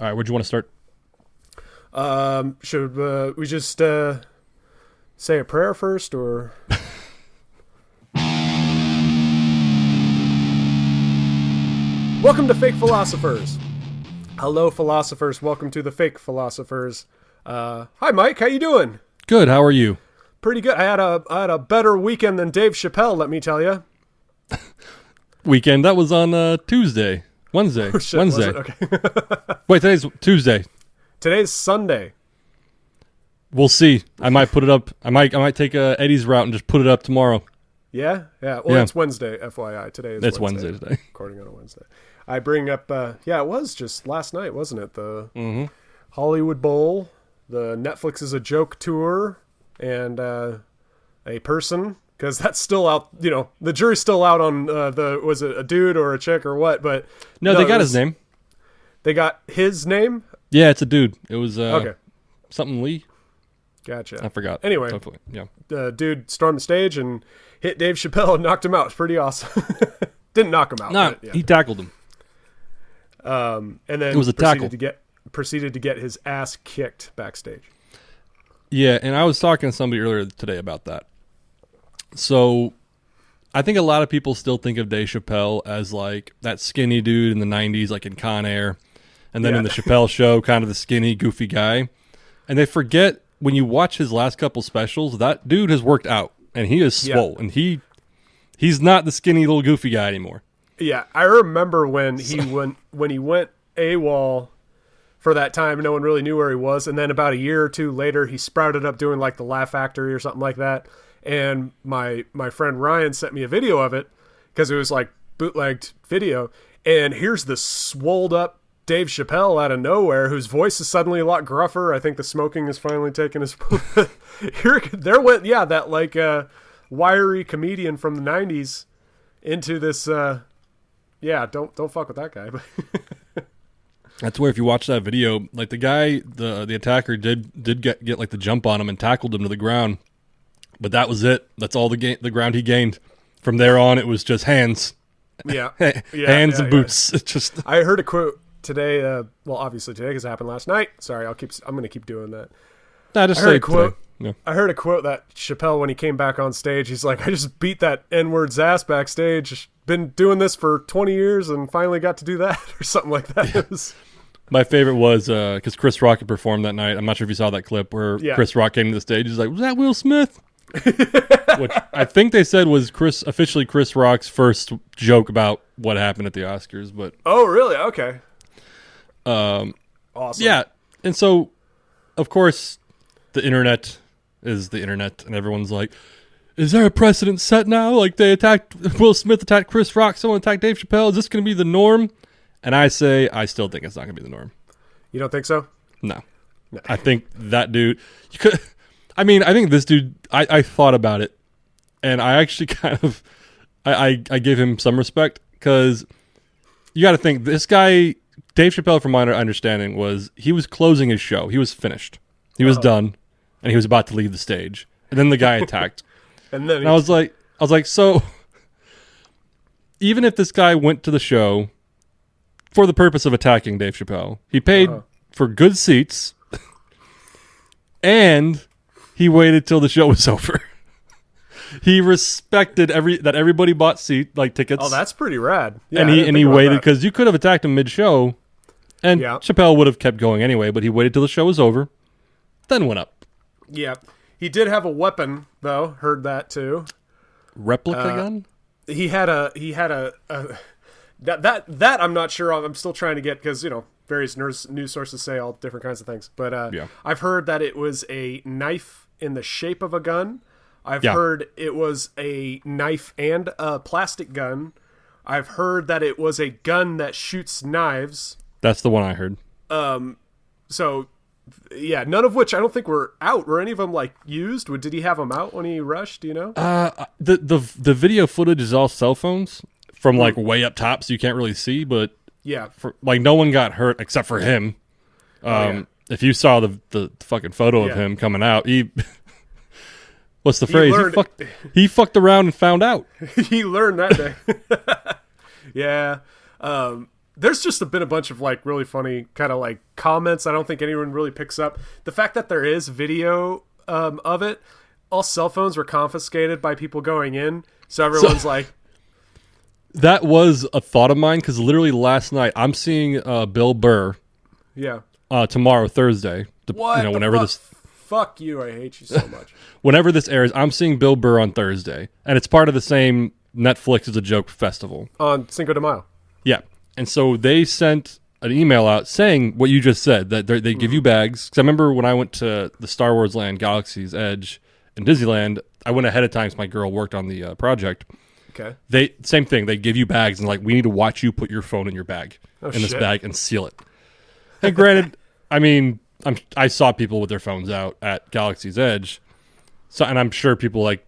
All right, where'd you want to start? Should we just say a prayer first, or? Welcome to Fake Philosophers. Hello, philosophers. Welcome to the Fake Philosophers. Hi, Mike. How you doing? Good. How are you? Pretty good. I had a better weekend than Dave Chappelle. Let me tell you. Weekend. That was on Tuesday, Wednesday, Oh, shit, Wednesday. was it? Okay. Wait, today's Tuesday. Today's Sunday. We'll see. I might put it up. I might take Eddie's route and just put it up tomorrow. Yeah. Well, Yeah. It's Wednesday. FYI, today is. It's Wednesday today. Recording on a Wednesday. I bring up. It was just last night, wasn't it? The Hollywood Bowl, the Netflix is a Joke tour, and a person, because that's still out. You know, the jury's still out on was it a dude or a chick or what? But No, they got his name. They got his name. Yeah, it's a dude. It was Okay. something Lee. Gotcha. I forgot. Anyway, Hopefully. Yeah. The dude stormed the stage and hit Dave Chappelle and knocked him out. It's pretty awesome. Didn't knock him out. No, but, yeah. he tackled him. And then It was a tackle. Proceeded to get his ass kicked backstage. Yeah, and I was talking to somebody earlier today about that. So, I think a lot of people still think of Dave Chappelle as like that skinny dude in the 90s, like in Con Air. And then in the Chappelle Show, kind of the skinny, goofy guy. And they forget, when you watch his last couple specials, that dude has worked out. And he is swole. And he's not the skinny little goofy guy anymore. Yeah, I remember when he went AWOL for that time. No one really knew where he was. And then about a year or two later, he sprouted up doing like the Laugh Factory or something like that. And my friend Ryan sent me a video of it because it was like bootlegged video. And here's this swolled up Dave Chappelle out of nowhere, whose voice is suddenly a lot gruffer. I think the smoking is finally taking his. There went that like wiry comedian from the 90s into this. Don't fuck with that guy. That's where, if you watch that video, like the guy, the attacker did get like the jump on him and tackled him to the ground, but that was it. That's all the ground he gained. From there on, it was just hands. Hands and boots. It's just. I heard a quote today. Well, obviously today because it happened last night. Sorry, I'm going to keep doing that. I heard a quote. Yeah. I heard a quote that Chappelle, when he came back on stage, he's like, "I just beat that N-word's ass backstage. Been doing this for 20 years and finally got to do that," or something like that. Yeah. My favorite was because Chris Rock had performed that night. I'm not sure if you saw that clip where Chris Rock came to the stage. He's like, "Was that Will Smith?" Which I think they said was officially Chris Rock's first joke about what happened at the Oscars. But oh, really? Okay. Awesome. Yeah, and so of course the internet is the internet, and everyone's like, "Is there a precedent set now? Like they attacked Will Smith, attacked Chris Rock, someone attacked Dave Chappelle. Is this going to be the norm?" And I say, I still think it's not going to be the norm. You don't think so? No. I think that dude. I think this dude. I thought about it, and I actually kind of, I give him some respect, because you got to think, this guy, Dave Chappelle, from my understanding, he was closing his show. He was finished. He was done, and he was about to leave the stage, and then the guy attacked. and then I was like, so even if this guy went to the show for the purpose of attacking Dave Chappelle, he paid for good seats, and he waited till the show was over. He respected that everybody bought tickets. Oh, that's pretty rad. Yeah, and he waited, because you could have attacked him mid-show, and Chappelle would have kept going anyway. But he waited till the show was over, then went up. Yeah, he did have a weapon though. Heard that too. Replica gun. He had a. That I'm not sure of. I'm still trying to get, because various news sources say all different kinds of things. But I've heard that it was a knife in the shape of a gun. I've heard it was a knife and a plastic gun. I've heard that it was a gun that shoots knives. That's the one I heard. So, yeah, none of which I don't think were out. Were any of them used? Did he have them out when he rushed? Do you know? The video footage is all cell phones from way up top, so you can't really see. But no one got hurt except for him. If you saw the fucking photo of him coming out, what's the phrase? He fucked around and found out. He learned that day. Yeah. there's just been a bunch of like really funny kind of like comments. I don't think anyone really picks up the fact that there is video of it. All cell phones were confiscated by people going in, so everyone's like. That was a thought of mine because literally last night I'm seeing Bill Burr. Yeah. Tomorrow, Thursday. What? Whenever this. Fuck you! I hate you so much. Whenever this airs, I'm seeing Bill Burr on Thursday, and it's part of the same Netflix is a Joke festival on Cinco de Mayo. Yeah, and so they sent an email out saying what you just said, that they give you bags. Because I remember when I went to the Star Wars Land, Galaxy's Edge, in Disneyland, I went ahead of time because my girl worked on the project. Okay. Same thing. They give you bags and like, we need to watch you put your phone in your bag, this bag, and seal it. And granted, I mean, I saw people with their phones out at Galaxy's Edge, so and I'm sure people like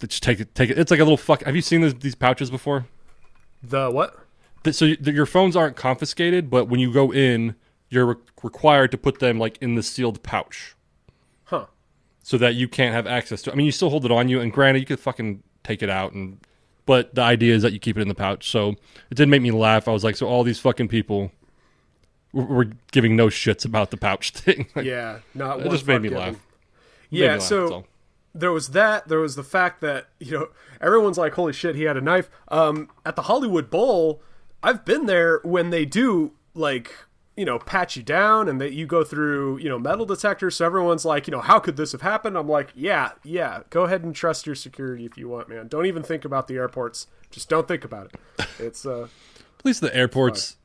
just take it. It's like a little fuck. Have you seen these pouches before? The what? So your phones aren't confiscated, but when you go in, you're required to put them like in the sealed pouch. Huh. So that you can't have access to. I mean, you still hold it on you, and granted, you could fucking take it out, but the idea is that you keep it in the pouch. So it did make me laugh. I was like, so all these fucking people were giving no shits about the pouch thing. Yeah, not. It just made me laugh. Yeah, so there was that. There was the fact that everyone's like, "Holy shit, he had a knife." At the Hollywood Bowl, I've been there when they do like pat you down and that you go through metal detectors. So everyone's like, how could this have happened? I'm like, yeah. Go ahead and trust your security if you want, man. Don't even think about the airports. Just don't think about it. It's at least the airports.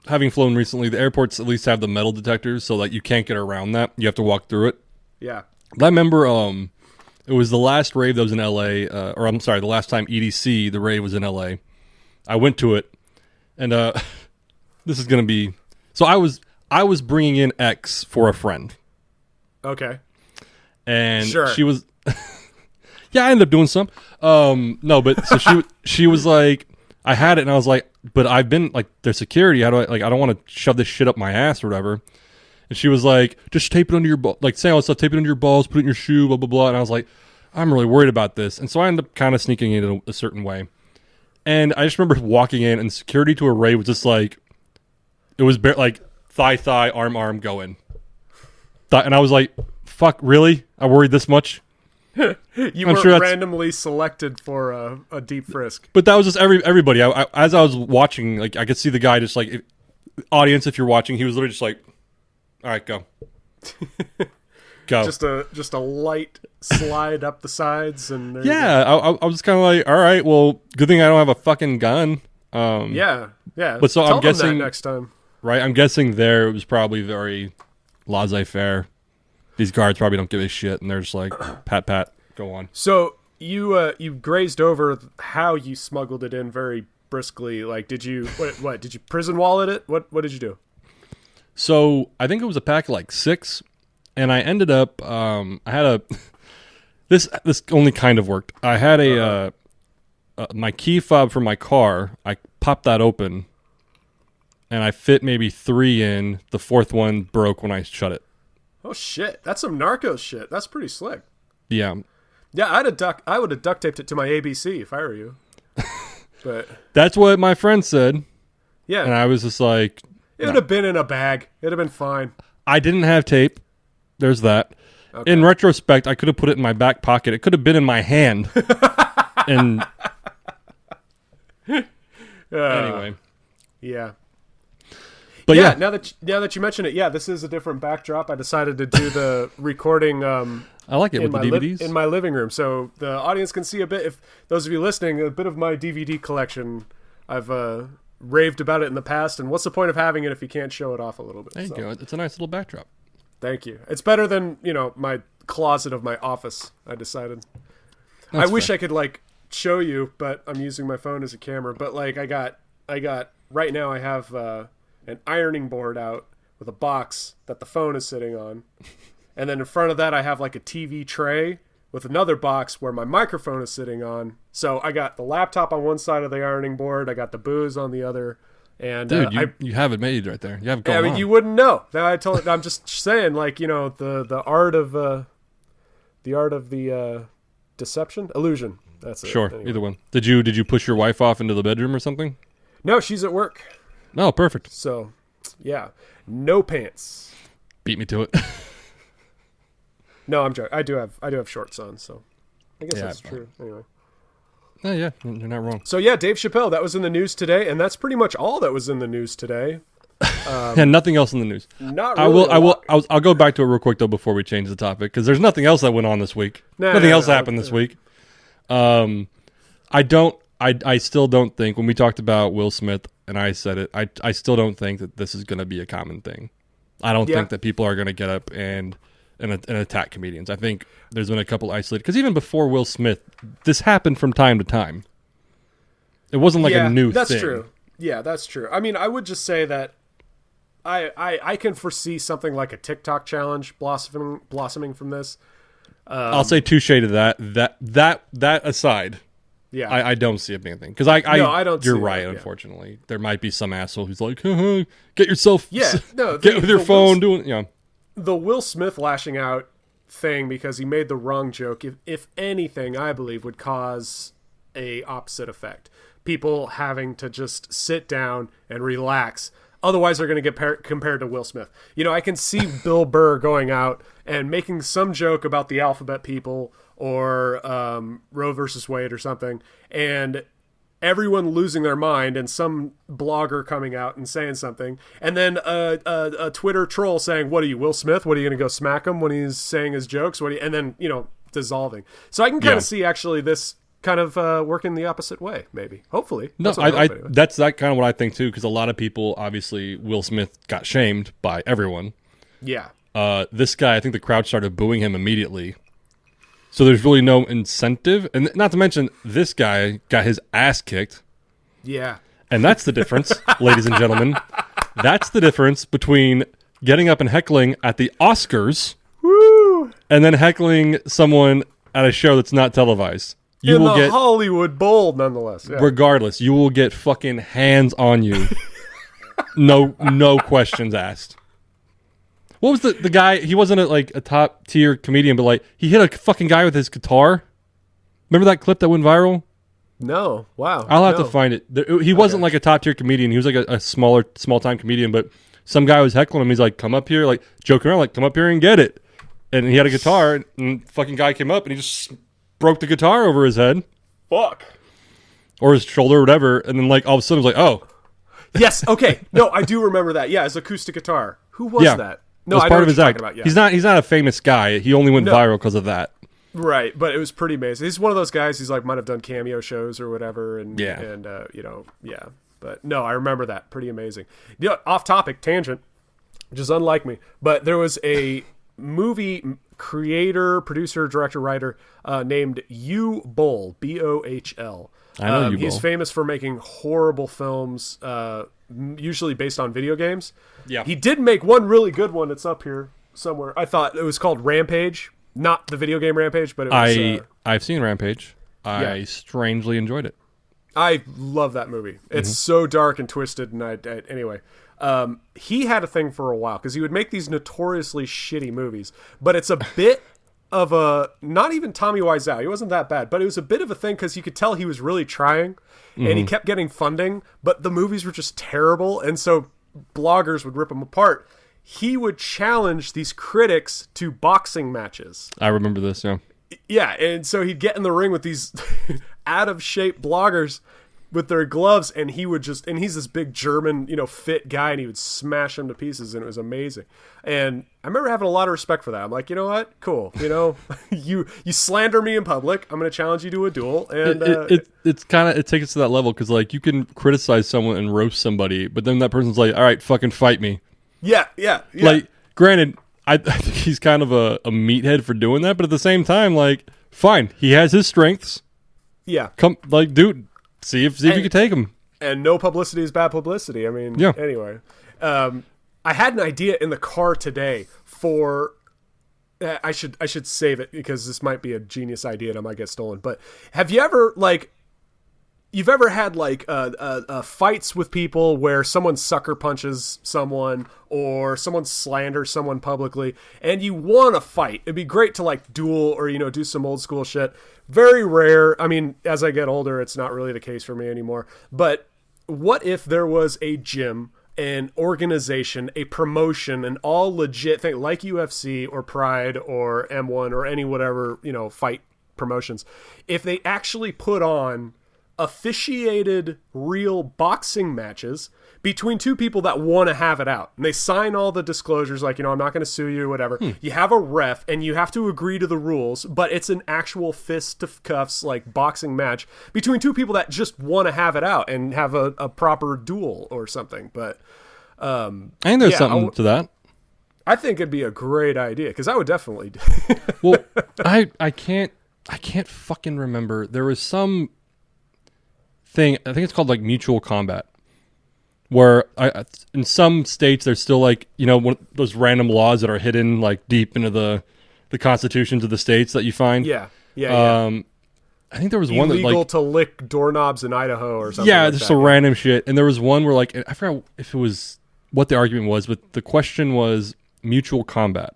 Having flown recently, the airports at least have the metal detectors, so that you can't get around that. You have to walk through it. Yeah. But I remember it was the last rave that was in LA, or I'm sorry, the last time EDC, the rave was in LA. I went to it, and this is going to be... So I was bringing in X for a friend. Okay. And sure. She was... Yeah, I ended up doing some. No, but so she was like... I had it, and I was like, but I've been, like, there's security. How do I don't want to shove this shit up my ass or whatever. And she was like, just tape it under your balls. Like, say all this stuff, tape it under your balls, put it in your shoe, blah, blah, blah. And I was like, I'm really worried about this. And so I ended up kind of sneaking in a certain way. And I just remember walking in, and security to a rave was just like, it was like thigh, arm, go in. And I was like, fuck, really? I worried this much? You were randomly selected for a deep frisk. But that was just everybody. As I was watching, like, I could see the guy just like, audience, if you're watching, he was literally just like, all right, go. Go. Just a light slide up the sides. And yeah, I was kind of like, all right, well, good thing I don't have a fucking gun. Yeah. But so Tell I'm guessing them that next time. Right, I'm guessing there it was probably very laissez-faire. These guards probably don't give a shit, and they're just like, pat, go on. So you grazed over how you smuggled it in very briskly. Like, did you what? Did you prison wallet it? What did you do? So I think it was a pack of like 6, and I ended up I had a this only kind of worked. I had my key fob for my car. I popped that open, and I fit maybe 3 in. The 4th one broke when I shut it. Oh shit, that's some Narcos shit. That's pretty slick. Yeah. Yeah, I would have duct taped it to my ABC if I were you. But that's what my friend said. Yeah. And I was just like, it would have been in a bag. It'd have been fine. I didn't have tape. There's that. Okay. In retrospect, I could have put it in my back pocket. It could have been in my hand. And anyway. Yeah. But yeah, now that you mention it, this is a different backdrop. I decided to do the recording. I like it with the DVDs in my living room, so the audience can see a bit. If those of you listening, a bit of my DVD collection. I've raved about it in the past, and what's the point of having it if you can't show it off a little bit? There you go. It's a nice little backdrop. Thank you. It's better than my closet of my office. I decided. That's I wish fair. I could like show you, but I'm using my phone as a camera. But like I got right now I have an ironing board out with a box that the phone is sitting on. And then in front of that I have like a TV tray with another box where my microphone is sitting on. So I got the laptop on one side of the ironing board, I got the booze on the other. And dude, you have it made right there. You have it going on. You wouldn't know. Now I'm just saying, like, the art of the deception, illusion. That's it. Sure, anyway. Either one. Did you push your wife off into the bedroom or something? No, she's at work. Oh, perfect. So, yeah, no pants. Beat me to it. No, I'm joking. I do have shorts on, so I guess that's true. Anyway. Oh, yeah, you're not wrong. So yeah, Dave Chappelle, that was in the news today, and that's pretty much all that was in the news today. And nothing else in the news. Not really. I'll go back to it real quick though before we change the topic because there's nothing else that went on this week. Nothing else happened this week. I still don't think when we talked about Will Smith and I said it, I still don't think that this is going to be a common thing. I don't think that people are going to get up and attack comedians. I think there's been a couple isolated because even before Will Smith, this happened from time to time. It wasn't like a new thing. That's true. Yeah, that's true. I mean, I would just say that I can foresee something like a TikTok challenge blossoming from this. I'll say touche to that. That aside, yeah, I don't see it being a thing because I don't. You're right. Unfortunately, there might be some asshole who's like, get yourself, get with your phone, doing. The Will Smith lashing out thing because he made the wrong joke, if anything, I believe would cause a opposite effect. People having to just sit down and relax. Otherwise, they're going to get compared to Will Smith. I can see Bill Burr going out and making some joke about the alphabet people or Roe versus Wade or something, and everyone losing their mind and some blogger coming out and saying something, and then a Twitter troll saying, "What are you, Will Smith? What are you going to go smack him when he's saying his jokes? And then dissolving." So I can kind of see actually this kind of working the opposite way, maybe. Hopefully. No, that's that kind of what I think too, because a lot of people, obviously, Will Smith got shamed by everyone. Yeah. This guy, I think the crowd started booing him immediately. So there's really no incentive. And not to mention, this guy got his ass kicked. Yeah. And that's the difference, ladies and gentlemen. That's the difference between getting up and heckling at the Oscars and then heckling someone at a show that's not televised. You in will the get Hollywood Bowl, nonetheless. Yeah. Regardless, you will get fucking hands on you. No questions asked. What was the guy? He wasn't a top tier comedian, but he hit a fucking guy with his guitar. Remember that clip that went viral? No. Wow. I'll have to find it. He wasn't like a top tier comedian. He was like a small time comedian, but some guy was heckling him. He's like, "Come up here," joking around, "Come up here and get it." And he had a guitar, and fucking guy came up and he just broke the guitar over his head. Fuck. Or his shoulder or whatever. And then all of a sudden it was like, oh. Yes, okay. No, I do remember that. Yeah, his acoustic guitar. Who was that? No, I know part of his act. Yeah. He's not a famous guy. He only went viral because of that. Right, but it was pretty amazing. He's one of those guys who's might have done cameo shows or whatever. And But no, I remember that. Pretty amazing. Off topic, tangent, which is unlike me. But there was a movie creator, producer, director, writer named Uwe Boll, Bohl. I know Uwe He's Boll. famous for making horrible films, usually based on video games. Yeah. He did make one really good one. It's up here somewhere. I thought it was called Rampage. Not the video game Rampage, but it was... I've seen Rampage. I strangely enjoyed it. I love that movie. It's so dark and twisted, and anyway... he had a thing for a while because he would make these notoriously shitty movies, but it's a bit of a, not even Tommy Wiseau, he wasn't that bad, but it was a bit of a thing because you could tell he was really trying, and he kept getting funding, but the movies were just terrible, and so bloggers would rip him apart. He would challenge these critics to boxing matches. I remember this, yeah. Yeah, and so he'd get in the ring with these out of shape bloggers with their gloves, and he would and he's this big German, fit guy, and he would smash them to pieces, and it was amazing. And I remember having a lot of respect for that. I'm like, you know what? Cool. You slander me in public. I'm going to challenge you to a duel. And it's kind of, it takes us to that level because you can criticize someone and roast somebody, but then that person's like, all right, fucking fight me. Yeah. Granted, I think he's kind of a meathead for doing that, but at the same time, fine, he has his strengths. Yeah. Come, dude. See if you can take him. And no publicity is bad publicity. I mean, anyway. I had an idea in the car today for... I should save it because this might be a genius idea and I might get stolen. But have you ever, you've ever had, fights with people where someone sucker punches someone or someone slanders someone publicly and you want to fight? It'd be great to, duel or, do some old school shit. Very rare. I mean, as I get older, it's not really the case for me anymore. But what if there was a gym, an organization, a promotion, an all legit thing like UFC or Pride or M1 or any whatever, fight promotions, if they actually put on officiated real boxing matches between two people that want to have it out, and they sign all the disclosures like, I'm not going to sue you or whatever. You have a ref and you have to agree to the rules, but it's an actual fist to cuffs like boxing match between two people that just want to have it out and have a proper duel or something. But I think there's something to that. I think it'd be a great idea, because I would definitely do. Well, I can't fucking remember. There was some thing, I think it's called like mutual combat, where in some states there's still like, one of those random laws that are hidden like deep into the constitutions of the states that you find. Yeah. I think there was one that like illegal to lick doorknobs in Idaho or something. Yeah, like just that. a random shit. And there was one where like, I forgot if it was what the argument was, but the question was mutual combat.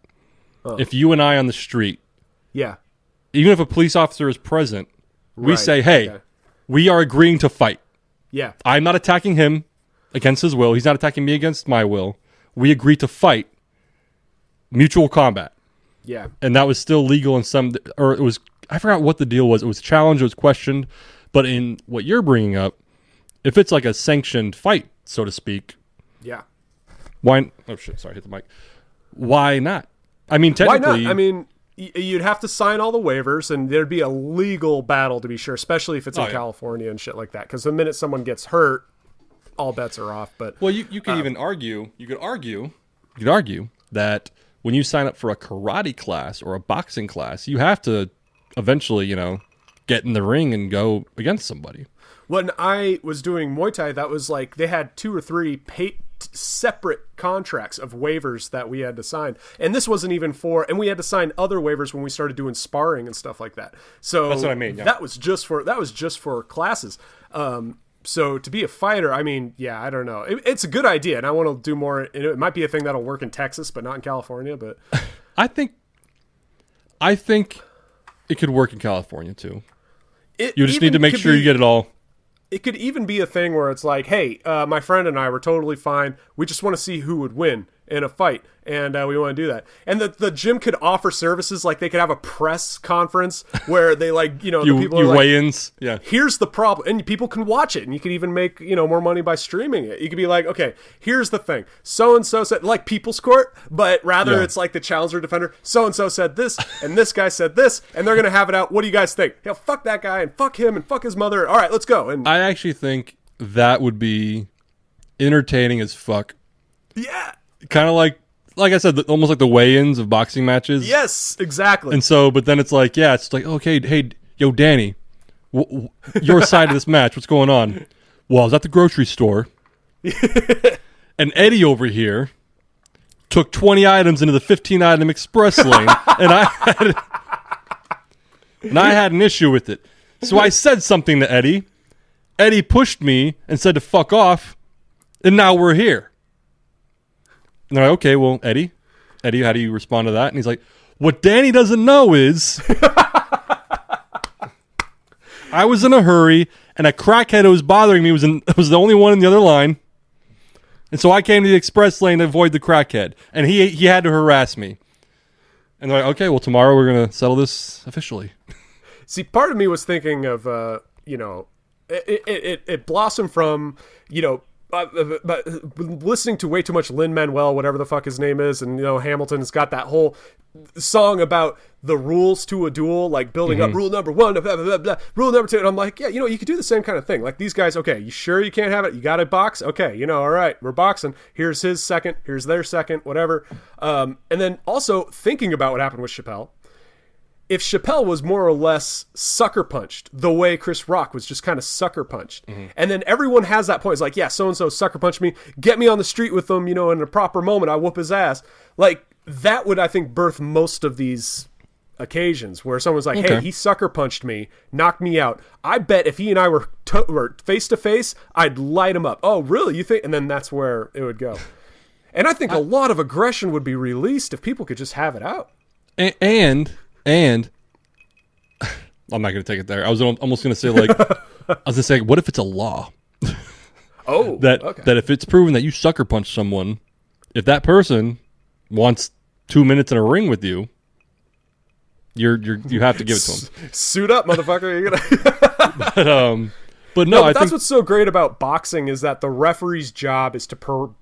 If you and I on the street, yeah, even if a police officer is present, we Right, say, hey, okay. we are agreeing to fight. Yeah. I'm not attacking him against his will. He's not attacking me against my will. We agree to fight. Mutual combat. Yeah. And that was still legal in some, or it was, I forgot what the deal was. It was challenged, it was questioned. But in what you're bringing up, if it's like a sanctioned fight, so to speak, Yeah. why, oh shit, sorry, hit the mic. Why not? I mean, technically. Why not? I mean, you'd have to sign all the waivers, and there'd be a legal battle, to be sure, especially if it's in California and shit like that. Because the minute someone gets hurt, all bets are off. But well, you could even argue. You could argue that when you sign up for a karate class or a boxing class, you have to eventually, get in the ring and go against somebody. when I was doing Muay Thai, that was like they had 2 or 3 separate contracts of waivers that we had to sign, and this wasn't even for, and we had to sign other waivers when we started doing sparring and stuff like that. So that's what I mean. Yeah. That was just for classes. So to be a fighter, I mean, yeah, I don't know. It's a good idea, and I want to do more. It might be a thing that'll work in Texas, but not in California. But I think it could work in California too. You just need to make sure you get it all. It could even be a thing where it's like, hey, my friend and I were totally fine. We just want to see who would win in a fight, and we want to do that. And the gym could offer services, like they could have a press conference where they the people are like, weigh-ins. Yeah. Here's the problem, and people can watch it, and you could even make more money by streaming it. You could be like, okay, here's the thing. So and so said, like People's Court, but rather it's like the challenger defender. So and so said this, and this guy said this, and they're gonna have it out. What do you guys think? Fuck that guy, and fuck him, and fuck his mother. All right, let's go. And I actually think that would be entertaining as fuck. yeah. Kind of like I said, almost like the weigh-ins of boxing matches. Yes, exactly. And so, but then it's like, okay, hey, yo, Danny, your side of this match, what's going on? Well, I was at the grocery store, and Eddie over here took 20 items into the 15-item express lane, and I had an issue with it. So I said something to Eddie. Eddie pushed me and said to fuck off, and now we're here. And they're like, okay, well, Eddie, how do you respond to that? And he's like, what Danny doesn't know is I was in a hurry, and a crackhead who was bothering me was the only one in the other line. And so I came to the express lane to avoid the crackhead. And he had to harass me. And they're like, okay, well, tomorrow we're going to settle this officially. See, part of me was thinking of, it blossomed from, but listening to way too much Lin-Manuel, whatever the fuck his name is, and Hamilton's got that whole song about the rules to a duel, like building up rule number 1, blah, blah, blah, blah, rule number 2, and I'm like, yeah, you could do the same kind of thing. Like these guys, okay, you sure you can't have it? You got to box? Okay, all right, we're boxing. Here's his second, here's their second, whatever. And then also thinking about what happened with Chappelle. If Chappelle was more or less sucker punched the way Chris Rock was just kind of sucker punched, and then everyone has that point. It's like, yeah, so-and-so sucker punched me. Get me on the street with him, in a proper moment. I whoop his ass. Like, that would, I think, birth most of these occasions where someone's like, hey, he sucker punched me, knocked me out. I bet if he and I were face to face, I'd light him up. Oh, really? You think? And then that's where it would go. And I think a lot of aggression would be released if people could just have it out. And I'm not going to take it there. I was almost going to say, what if it's a law? Oh, that okay. that if it's proven that you sucker punch someone, if that person wants 2 minutes in a ring with you, you have to give it to them. Suit up, motherfucker. You're gonna... But No, I that's think what's so great about boxing is that the referee's job is to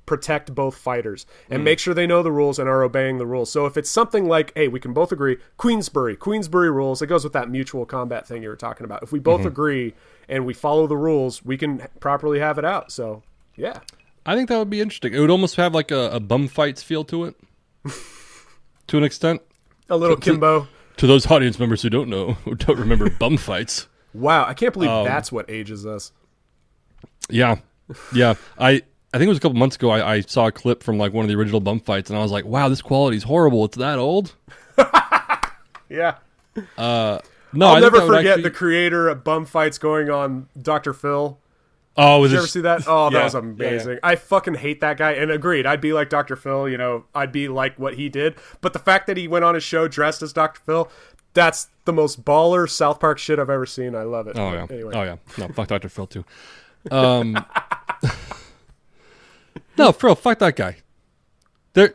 protect both fighters and make sure they know the rules and are obeying the rules. So if it's something like, hey, we can both agree, Queensbury rules, it goes with that mutual combat thing you were talking about. If we both agree and we follow the rules, we can properly have it out. So, yeah. I think that would be interesting. It would almost have like a bum fights feel to it, to an extent. A little Kimbo. To those audience members who don't know, who don't remember bum fights. Wow, I can't believe that's what ages us. Yeah. I think it was a couple months ago. I saw a clip from like one of the original bum fights, and I was like, "Wow, this quality's horrible. It's that old." Yeah. No, I'll never forget the creator of bum fights going on Dr. Phil. Oh, Did you ever see that? Oh, that Yeah, was amazing. yeah. I fucking hate that guy. And agreed, I'd be like Dr. Phil. You know, I'd be like what he did. But the fact that he went on his show dressed as Dr. Phil, that's the most baller South Park shit I've ever seen. I love it. Oh yeah. Anyway. Oh yeah. No, fuck Dr. Phil too. No, for real, fuck that guy. There,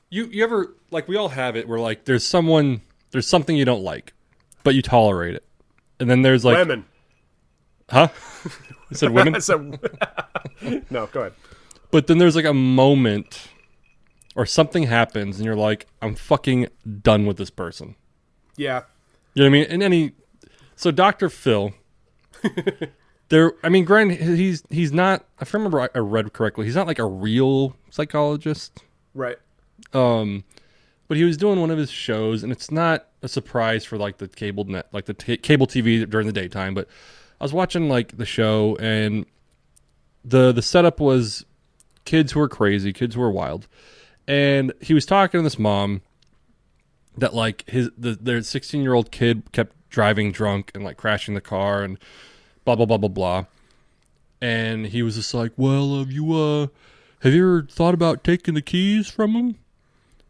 you ever like we all have it where like there's something you don't like, but you tolerate it, and then there's like Women. Huh? I said women. No, go ahead. But then there's like a moment or something happens and you're like, I'm fucking done with this person. Yeah. You know what I mean? So Dr. Phil, granted, he's not, if I remember I read correctly, he's not like a real psychologist. Right. But he was doing one of his shows, and it's not a surprise for like the cable net, like the cable TV during the daytime, but I was watching like the show, and the setup was kids who were crazy, kids who were wild, and he was talking to this mom that like their 16-year-old kid kept driving drunk and like crashing the car and blah blah blah blah blah, and he was just like, well, have you ever thought about taking the keys from him?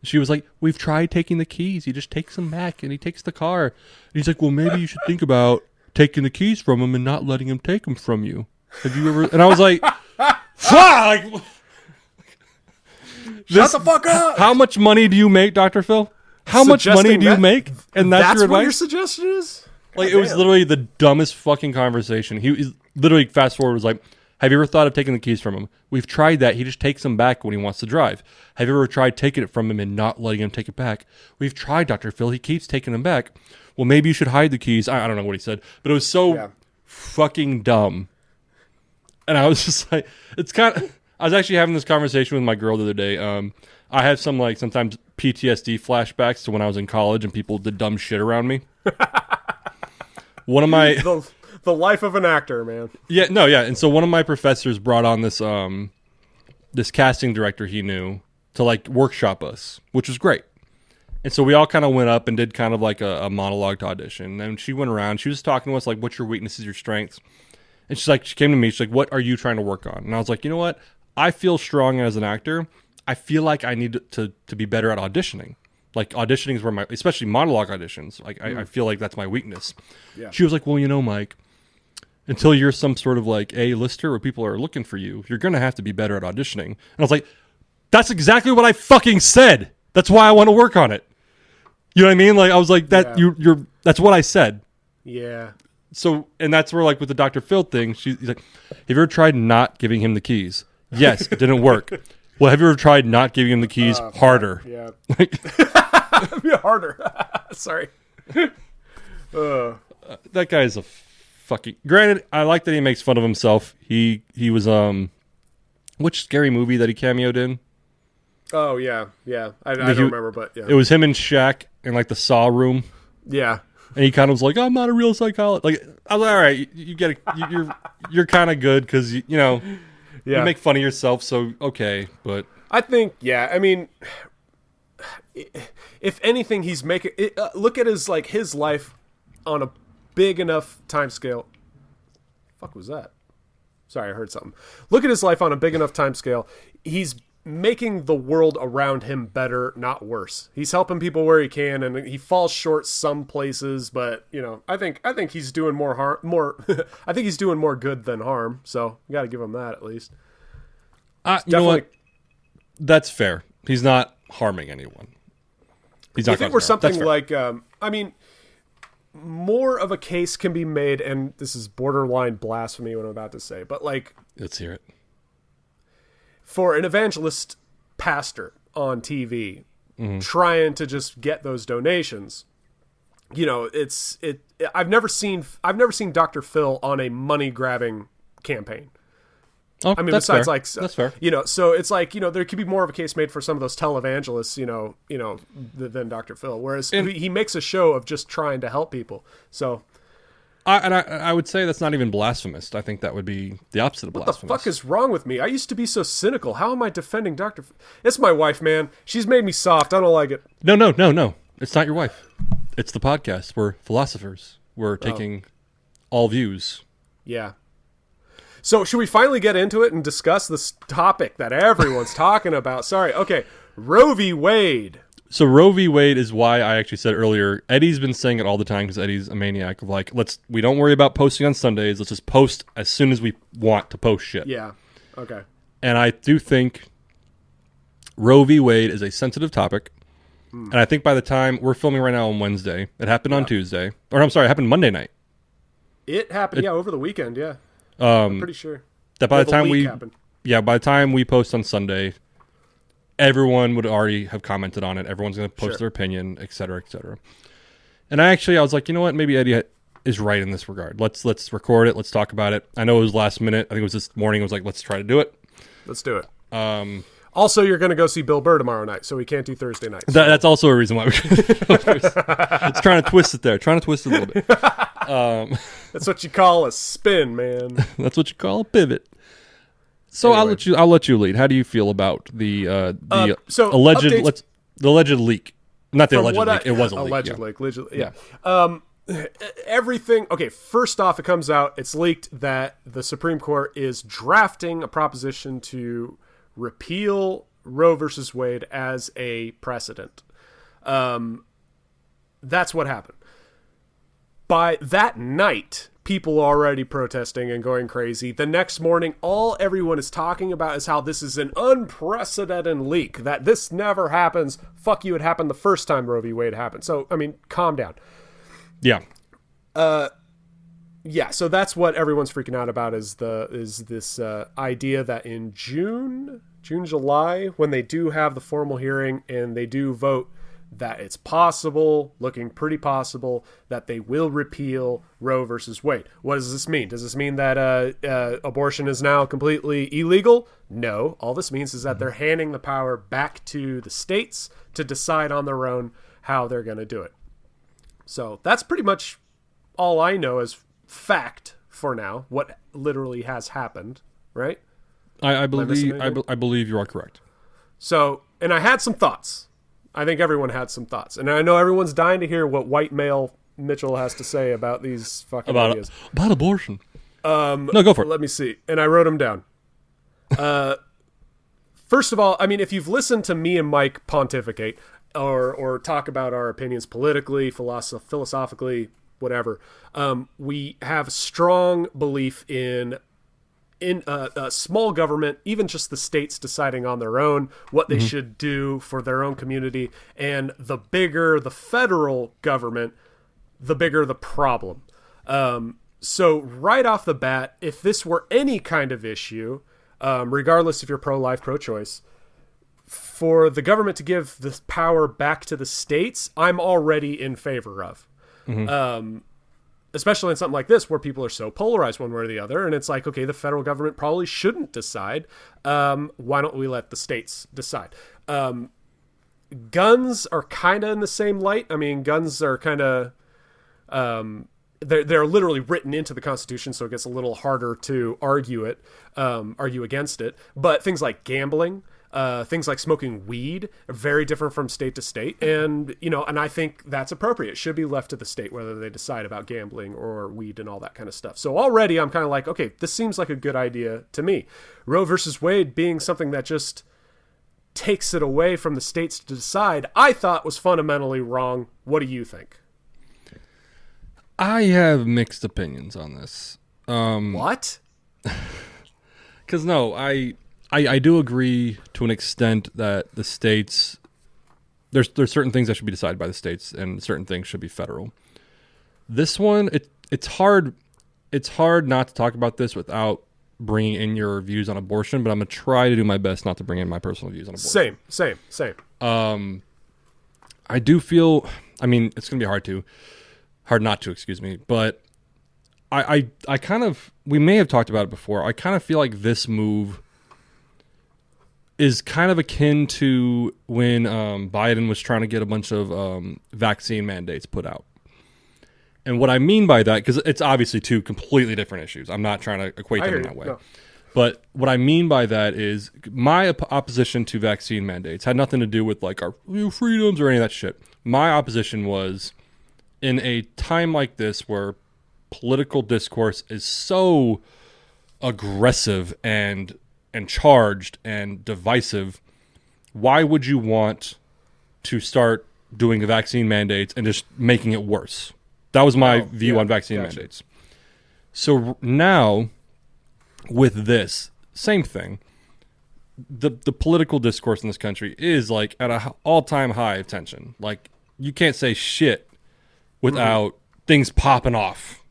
She was like, we've tried taking the keys. He just takes them back and he takes the car. And he's like, well, maybe you should think about taking the keys from him and not letting him take them from you. Have you ever? And I was like, fuck! Shut the fuck up! How much money do you make, Dr. Phil? How much money do you make? And that's your what advice? your suggestion is? Like, it was literally the dumbest fucking conversation. He literally, fast forward, was like, have you ever thought of taking the keys from him? We've tried that. He just takes them back when he wants to drive. Have you ever tried taking it from him and not letting him take it back? We've tried, Dr. Phil. He keeps taking them back. Well, maybe you should hide the keys. I don't know what he said, but it was so fucking dumb. And I was just like, I was actually having this conversation with my girl the other day. I have some like sometimes PTSD flashbacks to when I was in college and people did dumb shit around me. One of my the life of an actor, man. Yeah. And so one of my professors brought on this this casting director he knew to like workshop us, which was great. And so we all kind of went up and did kind of like a monologue to audition. And she went around. She was talking to us like, what's your weaknesses, your strengths? And she came to me. She's like, what are you trying to work on? And I was like, you know what? I feel strong as an actor. I feel like I need to be better at auditioning. Like auditioning is where especially monologue auditions. Like I feel like that's my weakness. Yeah. She was like, well, you know, Mike, until you're some sort of like A-lister where people are looking for you, you're going to have to be better at auditioning. And I was like, that's exactly what I fucking said. That's why I want to work on it. You know what I mean? Like I was like that. Yeah. That's what I said. Yeah. So, and that's where like with the Dr. Phil thing, he's like, have you ever tried not giving him the keys? Yes, it didn't work. Well, have you ever tried not giving him the keys harder? Yeah. Harder. Sorry. That guy is a fucking. Granted, I like that he makes fun of himself. He was which scary movie that he cameoed in? Oh yeah. I don't remember, but yeah. It was him and Shaq in like the Saw room. Yeah. And he kind of was like, I'm not a real psychologist. Like I was like, all right, you get it. You're kind of good because you know. Yeah. You make fun of yourself, so okay, but I think, I mean, if anything, he's making look at his life on a big enough time scale. Fuck was that? Sorry, I heard something. Look at his life on a big enough time scale. He's making the world around him better, not worse. He's helping people where he can, and he falls short some places, but I think he's doing more harm. I think he's doing more good than harm. So you got to give him that at least. You know what? That's fair. He's not harming anyone. He's not. If it were something like, more of a case can be made, and this is borderline blasphemy what I'm about to say, but like, let's hear it. For an evangelist pastor on TV trying to just get those donations, I've never seen Dr. Phil on a money grabbing campaign. Oh, I mean, that's besides fair. That's fair. So it's like, there could be more of a case made for some of those televangelists, than Dr. Phil. Whereas he makes a show of just trying to help people. So, I would say that's not even blasphemous. I think that would be the opposite of blasphemous. What the fuck is wrong with me? I used to be so cynical. How am I defending Dr. Phil? It's my wife, man. She's made me soft. I don't like it. No. It's not your wife. It's the podcast. We're philosophers. We're taking all views. Yeah. So should we finally get into it and discuss this topic that everyone's talking about? Sorry. Okay. Roe v. Wade. So Roe v. Wade is why I actually said earlier, Eddie's been saying it all the time because Eddie's a maniac of like, we don't worry about posting on Sundays. Let's just post as soon as we want to post shit. Yeah. Okay. And I do think Roe v. Wade is a sensitive topic. And I think by the time we're filming right now on Wednesday, it happened on Tuesday. Or I'm sorry, it happened Monday night. It happened, over the weekend, yeah. I'm pretty sure. That by the time we post on Sunday, everyone would already have commented on it. Everyone's going to post their opinion, et cetera, et cetera. And I was like, you know what? Maybe Eddie is right in this regard. Let's record it. Let's talk about it. I know it was last minute. I think it was this morning. I was like, let's try to do it. Let's do it. Also, you're going to go see Bill Burr tomorrow night, so we can't do Thursday night. So. That's also a reason why we It's trying to twist it there. Trying to twist it a little bit. That's what you call a spin, man. That's what you call a pivot. So anyway. I'll let you lead. How do you feel about the alleged leak? Not the alleged leak. It was a leak. Allegedly, yeah. Everything. Okay, first off, it comes out. It's leaked that the Supreme Court is drafting a proposition to repeal Roe versus Wade as a precedent. That's what happened. By that night, people are already protesting and going crazy. The next morning, all everyone is talking about is how this is an unprecedented leak, that this never happens. Fuck you, it happened the first time Roe v. Wade happened. So, I mean, calm down. Yeah. Yeah, so that's what everyone's freaking out about is this idea that in June, July, when they do have the formal hearing and they do vote, that it's possible, looking pretty possible, that they will repeal Roe versus Wade. What does this mean? Does this mean that abortion is now completely illegal? No. All this means is that they're handing the power back to the states to decide on their own how they're going to do it. So that's pretty much all I know as fact for now, what literally has happened, right? I believe you are correct. So, and I had some thoughts. I think everyone had some thoughts. And I know everyone's dying to hear what white male Mitchell has to say about these fucking ideas. About abortion. No, go for it. Let me see. And I wrote them down. First of all, I mean, if you've listened to me and Mike pontificate or talk about our opinions politically, philosophically, whatever, we have strong belief in small government, even just the states deciding on their own what they should do for their own community. And the bigger the federal government, the bigger the problem. So right off the bat, if this were any kind of issue, regardless if you're pro-life, pro-choice, for the government to give the power back to the states, I'm already in favor of. Especially in something like this where people are so polarized one way or the other. And it's like, okay, the federal government probably shouldn't decide. Why don't we let the states decide? Guns are kind of in the same light. I mean, guns are kind of, they're literally written into the Constitution, so it gets a little harder to argue against it. But things like gambling, things like smoking weed are very different from state to state. And, and I think that's appropriate. It should be left to the state whether they decide about gambling or weed and all that kind of stuff. So already I'm kind of like, okay, this seems like a good idea to me. Roe versus Wade being something that just takes it away from the states to decide, I thought was fundamentally wrong. What do you think? I have mixed opinions on this. What? Because no, I do agree to an extent that the states, there's certain things that should be decided by the states, and certain things should be federal. This one, it's hard not to talk about this without bringing in your views on abortion, but I'm gonna try to do my best not to bring in my personal views on abortion. Same. I do feel, I mean, it's gonna be hard not to, excuse me, but I kind of, we may have talked about it before. I kind of feel like this move is kind of akin to when Biden was trying to get a bunch of vaccine mandates put out. And what I mean by that, because it's obviously two completely different issues. I'm not trying to equate them in that way. No. But what I mean by that is my opposition to vaccine mandates had nothing to do with like our freedoms or any of that shit. My opposition was in a time like this where political discourse is so aggressive and charged and divisive, why would you want to start doing the vaccine mandates and just making it worse? That was my view on vaccine mandates. So now, with this, same thing. The political discourse in this country is like at an all-time high of tension. Like, you can't say shit without things popping off.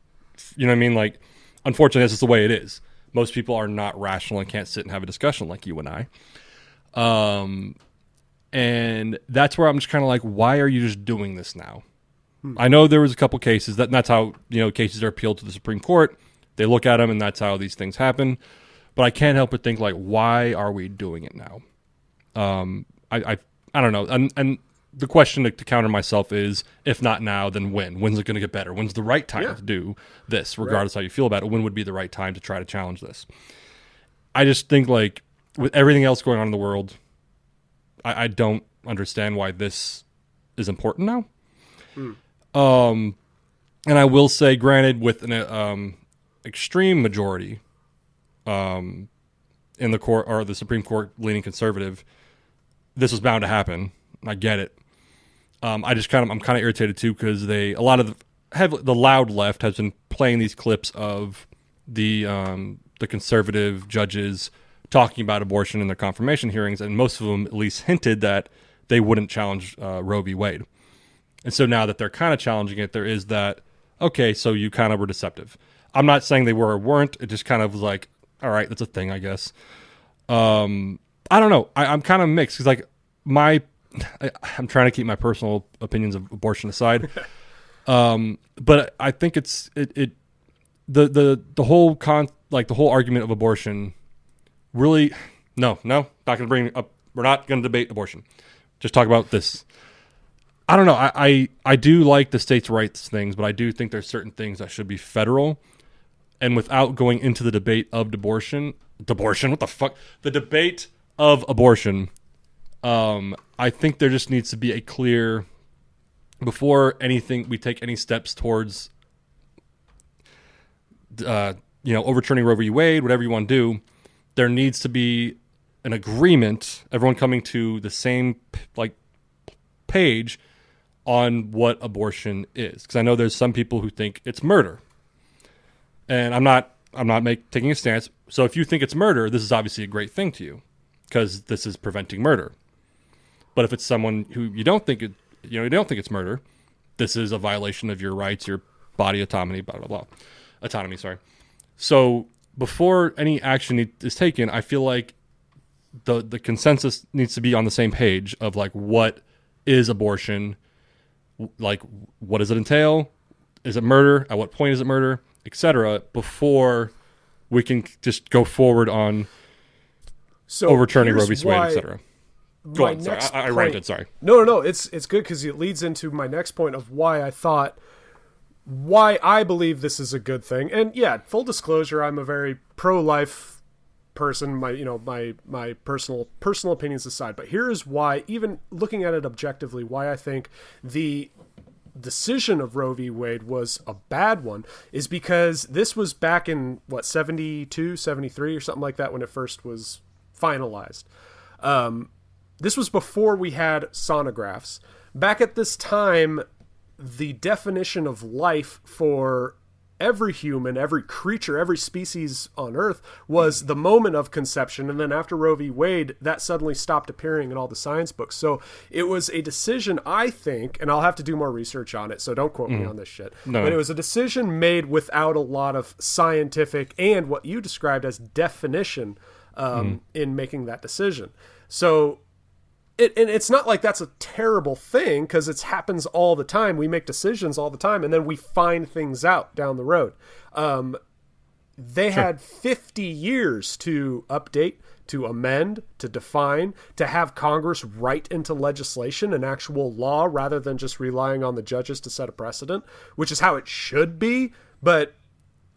You know what I mean? Like, unfortunately, that's just the way it is. Most people are not rational and can't sit and have a discussion like you and I. And that's where I'm just kind of like, why are you just doing this now? I know there was a couple cases that's how, cases are appealed to the Supreme Court. They look at them and that's how these things happen. But I can't help but think like, why are we doing it now? I don't know. And the question to counter myself is, if not now, then when? When's it going to get better? When's the right time to do this, regardless how you feel about it? When would be the right time to try to challenge this? I just think like with everything else going on in the world, I don't understand why this is important now. And I will say, granted, with an extreme majority in the court or the Supreme Court leaning conservative, this was bound to happen. I get it. I'm kind of irritated too because a lot of the loud left has been playing these clips of the conservative judges talking about abortion in their confirmation hearings, and most of them at least hinted that they wouldn't challenge Roe v. Wade. And so now that they're kind of challenging it, there is that, okay, so you kind of were deceptive. I'm not saying they were or weren't. It just kind of was like, all right, that's a thing, I guess. I don't know. I'm kind of mixed because like I'm trying to keep my personal opinions of abortion aside. But I think the whole the whole argument of abortion really, no, not going to bring up, we're not going to debate abortion. Just talk about this. I don't know. I do like the states' rights things, but I do think there's certain things that should be federal. And without going into the debate of abortion, what the fuck? The debate of abortion, I think there just needs to be a clear, before we take any steps towards, overturning Roe v. Wade, whatever you want to do, there needs to be an agreement, everyone coming to the same page on what abortion is, because I know there's some people who think it's murder, and I'm not taking a stance. So if you think it's murder, this is obviously a great thing to you, because this is preventing murder. But if it's someone who you don't think it's murder, this is a violation of your rights, your body autonomy, blah blah blah, autonomy. Sorry. So before any action is taken, I feel like the consensus needs to be on the same page of like, what is abortion? Like, what does it entail? Is it murder? At what point is it murder? Etc. Before we can just go forward on overturning Roe v. Wade, etc. Go on. Sorry, I ranted. Sorry. No. It's good because it leads into my next point of why I believe this is a good thing. And yeah, full disclosure, I'm a very pro-life person. My personal opinions aside, but here is why, even looking at it objectively, why I think the decision of Roe v. Wade was a bad one is because this was back in 72, 73 or something like that when it first was finalized. this was before we had sonographs. Back at this time, the definition of life for every human, every creature, every species on Earth was the moment of conception. And then after Roe v. Wade, that suddenly stopped appearing in all the science books. So it was a decision, I think, and I'll have to do more research on it, so don't quote me on this shit. No. But it was a decision made without a lot of scientific and what you described as definition in making that decision. So and it's not like that's a terrible thing, because it happens all the time. We make decisions all the time, and then we find things out down the road. They had 50 years to update, to amend, to define, to have Congress write into legislation an actual law rather than just relying on the judges to set a precedent, which is how it should be. But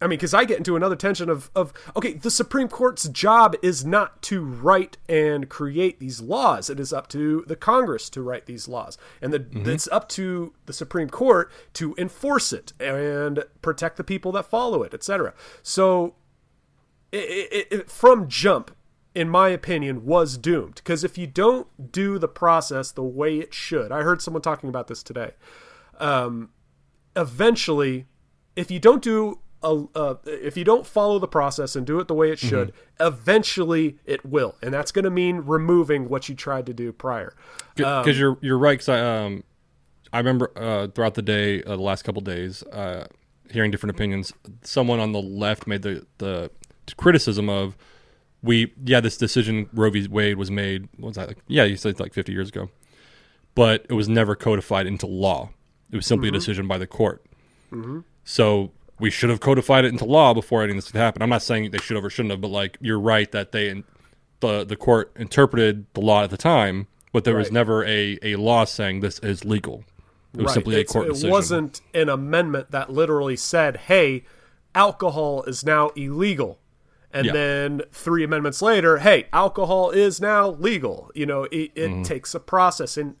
I mean, because I get into another tension of, okay, the Supreme Court's job is not to write and create these laws. It is up to the Congress to write these laws. And it's up to the Supreme Court to enforce it and protect the people that follow it, etc. So it from jump, in my opinion, was doomed. Because if you don't do the process the way it should, I heard someone talking about this today, eventually, if you don't follow the process and do it the way it should, eventually it will, and that's going to mean removing what you tried to do prior. Because you're right. Because I remember throughout the day, the last couple of days, hearing different opinions. Someone on the left made the criticism of this decision Roe v. Wade was made. What was that? Like, you said like 50 years ago, but it was never codified into law. It was simply a decision by the court. So we should have codified it into law before any of this could happen. I'm not saying they should have or shouldn't have, but like you're right that the court interpreted the law at the time, but there was never a law saying this is legal. It was simply a court decision. It wasn't an amendment that literally said, "Hey, alcohol is now illegal," and then 3 amendments later, "Hey, alcohol is now legal." You know, it takes a process, and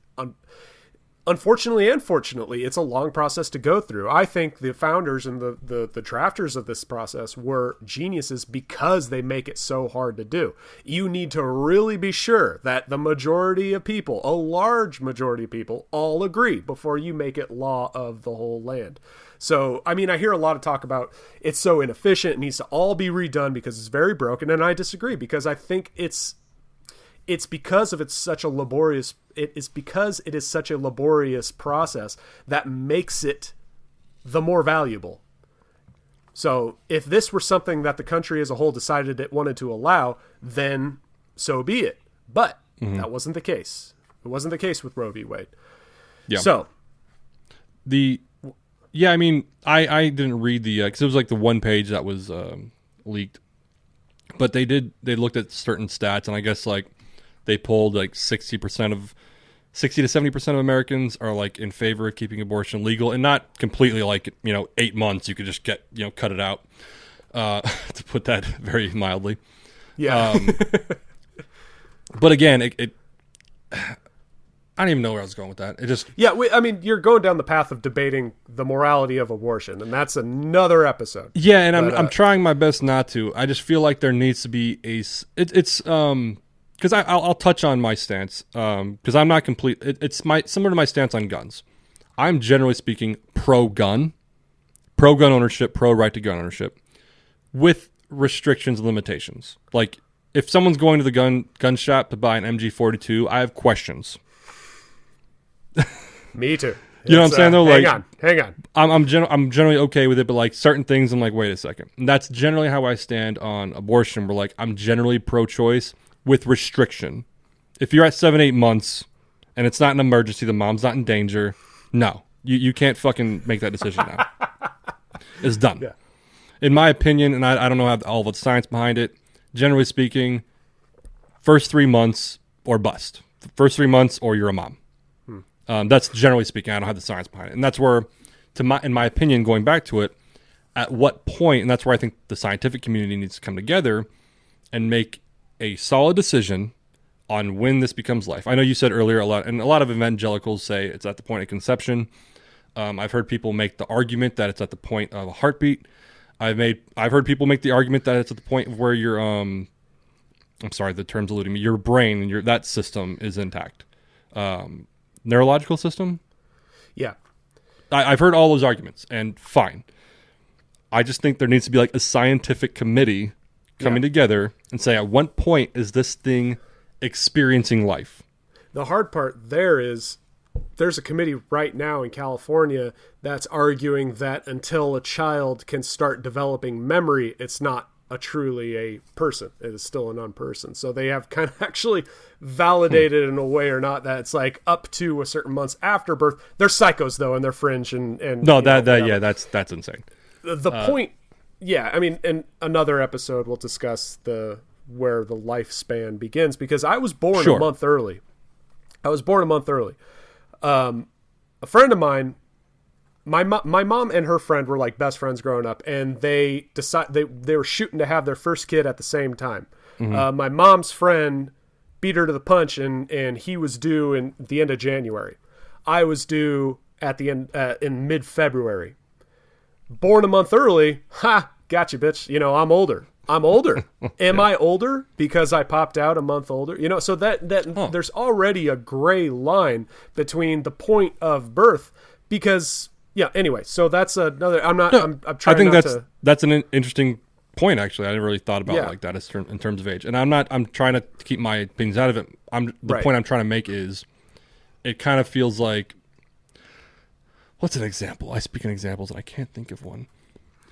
unfortunately and fortunately, it's a long process to go through. I think the founders and the drafters of this process were geniuses because they make it so hard to do. You need to really be sure that the majority of people, a large majority of people, all agree before you make it law of the whole land. So, I mean, I hear a lot of talk about it's so inefficient, it needs to all be redone because it's very broken, and I disagree, because I think it's because it is such a laborious process that makes it the more valuable. So if this were something that the country as a whole decided it wanted to allow, then so be it. But that wasn't the case. It wasn't the case with Roe v. Wade. Yeah. So I mean, I didn't read because it was like the one page that was leaked, but they looked at certain stats, and I guess like they polled like 60 to 70% of Americans are like in favor of keeping abortion legal, and not completely like 8 months you could just get cut it out, to put that very mildly. Yeah. But again, it I don't even know where I was going with that. It just I mean, you're going down the path of debating the morality of abortion, and that's another episode. Yeah, and I'm trying my best not to. I just feel like there needs to be because I'll touch on my stance, because I'm not complete. It's similar to my stance on guns. I'm generally speaking pro-gun ownership, pro-right to gun ownership, with restrictions and limitations. Like, if someone's going to the gun shop to buy an MG42, I have questions. Me too. You know what I'm saying, though? Hang on. I'm generally okay with it, but like certain things, I'm like, wait a second. And that's generally how I stand on abortion. Where like I'm generally pro-choice with restriction. If you're at 7-8 months and it's not an emergency, the mom's not in danger, no, you can't fucking make that decision now. It's done. Yeah. In my opinion, and I don't know all the science behind it, generally speaking, first 3 months or bust. First 3 months or you're a mom. That's generally speaking. I don't have the science behind it. And that's where, in my opinion, going back to it, at what point, and that's where I think the scientific community needs to come together and make a solid decision on when this becomes life. I know you said earlier a lot of evangelicals say it's at the point of conception. I've heard people make the argument that it's at the point of a heartbeat. I've heard people make the argument that it's at the point of where you're I'm sorry, the term's eluding me. Your brain and that system is intact. Neurological system. Yeah. I've heard all those arguments, and fine. I just think there needs to be like a scientific committee coming together and say, at what point is this thing experiencing life? The hard part there is there's a committee right now in California that's arguing that until a child can start developing memory, it's not truly a person. It is still a non-person. So they have kind of actually validated in a way or not that it's like up to a certain months after birth. They're psychos though, and they're fringe and no, that's insane. The point, yeah, I mean, in another episode we'll discuss where the lifespan begins, because I was born a month early. A friend of mine, my mom and her friend were like best friends growing up, and they were shooting to have their first kid at the same time. My mom's friend beat her to the punch, and he was due in the end of January. I was due at the end in mid-February. Born a month early, gotcha, bitch. I'm older. Am I older because I popped out a month older? So there's already a gray line between the point of birth, because anyway, so that's another. I'm trying. I think not that's an interesting point. Actually, I never really thought about it like that in terms of age. And I'm trying to keep my opinions out of it. The point I'm trying to make is, it kind of feels like, what's an example? I speak in examples and I can't think of one.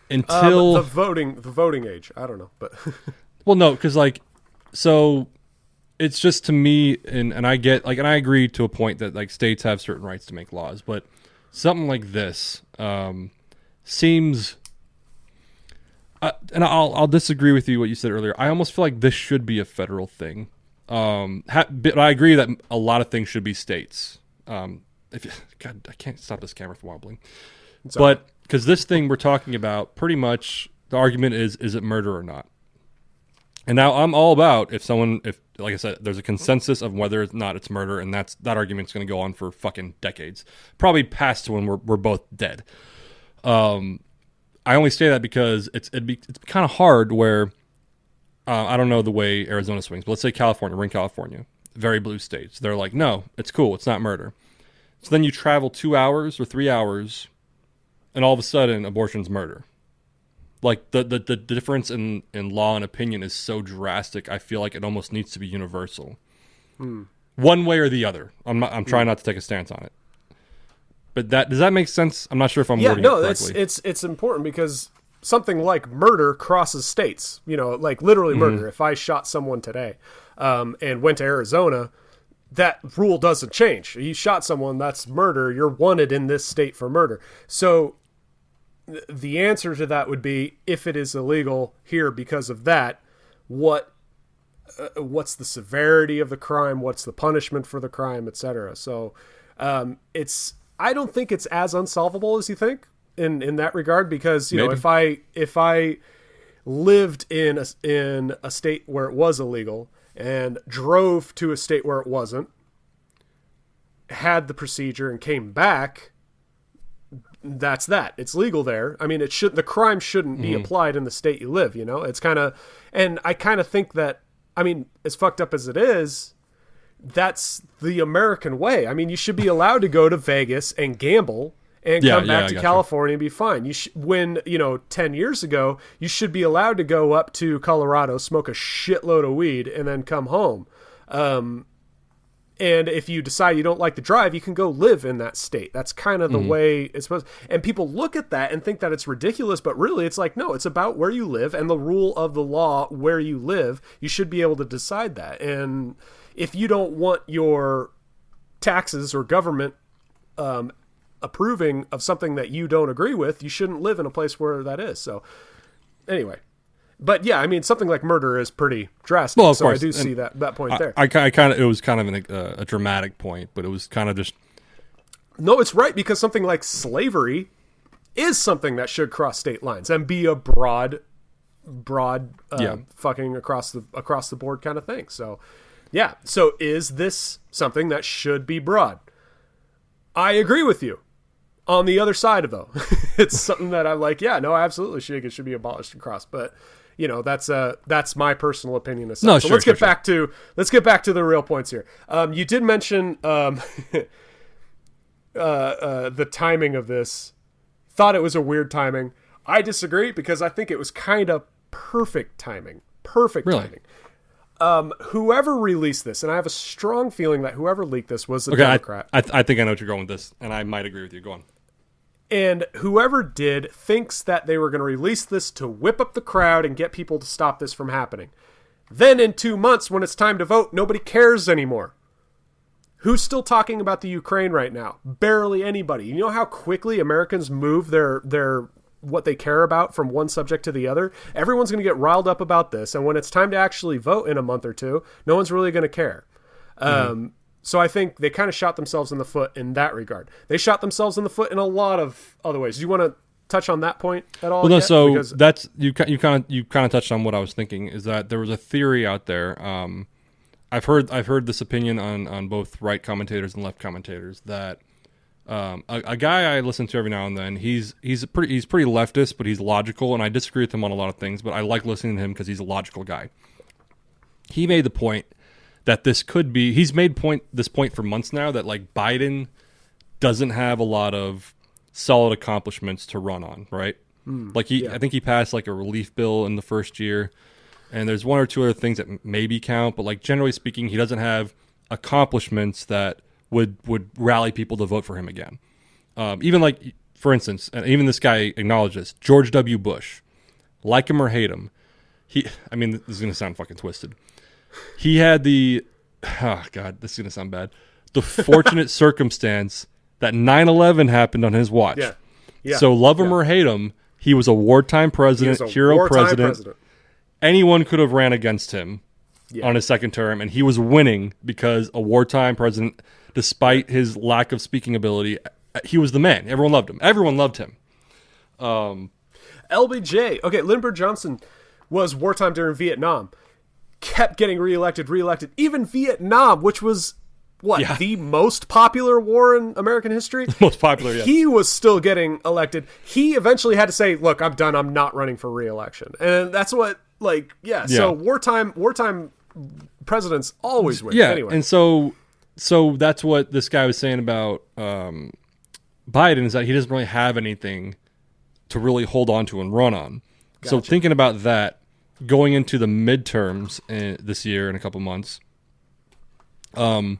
Until the voting age, I don't know, but well, no, because so it's just, to me, and I get and I agree to a point that states have certain rights to make laws, but something like this seems, and I'll disagree with you what you said earlier. I almost feel like this should be a federal thing, but I agree that a lot of things should be states. God, I can't stop this camera from wobbling, but. Because this thing we're talking about, pretty much the argument is it murder or not? And now I'm all about if like I said, there's a consensus of whether or not it's murder, and that argument's going to go on for fucking decades, probably past when we're both dead. I only say that because it's kind of hard where I don't know the way Arizona swings, but let's say California, we're in California, very blue states. They're like, no, it's cool, it's not murder. So then you travel 2 hours or 3 hours. And all of a sudden, abortion's murder. Like, the difference in law and opinion is so drastic, I feel like it almost needs to be universal. One way or the other. I'm trying not to take a stance on it. But does that make sense? I'm not sure if I'm wording it correctly. It's important, because something like murder crosses states. Like literally murder. If I shot someone today and went to Arizona, that rule doesn't change. You shot someone, that's murder. You're wanted in this state for murder. So the answer to that would be, if it is illegal here because of that, what's the severity of the crime? What's the punishment for the crime, etc. So I don't think it's as unsolvable as you think in that regard, because Maybe. if I lived in a state where it was illegal and drove to a state where it wasn't, had the procedure and came back, that's that. It's legal there. I mean, the crime shouldn't be applied in the state you live, It's kind of, and I kind of think that, I mean, as fucked up as it is, that's the American way. I mean, you should be allowed to go to Vegas and gamble and come back to California and be fine. When 10 years ago, you should be allowed to go up to Colorado, smoke a shitload of weed, and then come home. And if you decide you don't like the drive, you can go live in that state. That's kind of the way it's supposed. And people look at that and think that it's ridiculous, but really it's like, no, it's about where you live and the rule of the law where you live. You should be able to decide that. And if you don't want your taxes or government approving of something that you don't agree with, you shouldn't live in a place where that is. So anyway. But yeah, I mean, something like murder is pretty drastic. Well, of course. I do see that point there. I kind of, it was kind of a dramatic point, but it was kind of just. No, it's right, because something like slavery is something that should cross state lines and be a broad, fucking across the board kind of thing. So, yeah. So is this something that should be broad? I agree with you. On the other side of though, it's something that I'm like, yeah, no, absolutely, it should be abolished and crossed, but. that's my personal opinion. Aside. No, so sure, let's get back to the real points here. You did mention the timing of this. Thought it was a weird timing. I disagree because I think it was kind of perfect timing. Perfect timing. Whoever released this, and I have a strong feeling that whoever leaked this was a Democrat. I think I know what you're going with this, and I might agree with you. Go on. And whoever did thinks that they were going to release this to whip up the crowd and get people to stop this from happening. Then in 2 months, when it's time to vote, nobody cares anymore. Who's still talking about the Ukraine right now? Barely anybody. You know how quickly Americans move their what they care about from one subject to the other? Everyone's going to get riled up about this, and when it's time to actually vote in a month or two, no one's really going to care. So I think they kind of shot themselves in the foot in that regard. They shot themselves in the foot in a lot of other ways. Do you want to touch on that point at all? Well, no. So because that's you kind of touched on what I was thinking. Is that there was a theory out there? I've heard this opinion on both right commentators and left commentators that a guy I listen to every now and then. He's pretty leftist, but he's logical, and I disagree with him on a lot of things. But I like listening to him because he's a logical guy. He made the point that this could be. He's made this point for months now that like Biden doesn't have a lot of solid accomplishments to run on, right? I think he passed like a relief bill in the first year, and there's one or two other things that maybe count, but like generally speaking, he doesn't have accomplishments that would rally people to vote for him again. Even like, for instance, and even this guy acknowledged this, George W. Bush, like him or hate him, this is going to sound fucking twisted. He had this is going to sound bad, the fortunate circumstance that 9/11 happened on his watch. Yeah. So love him or hate him, he was a wartime president, hero president. Anyone could have ran against him on his second term, and he was winning because a wartime president, despite his lack of speaking ability, he was the man. Everyone loved him. LBJ. Okay, Lyndon Johnson was wartime during Vietnam. Kept getting reelected. Even Vietnam, which was the most popular war in American history. Most popular, yeah. He was still getting elected. He eventually had to say, "Look, I'm done. I'm not running for re-election." And that's what, So wartime presidents always win. Yeah, anyway. And so that's what this guy was saying about Biden, is that he doesn't really have anything to really hold on to and run on. Gotcha. So thinking about that, going into the midterms this year in a couple months, I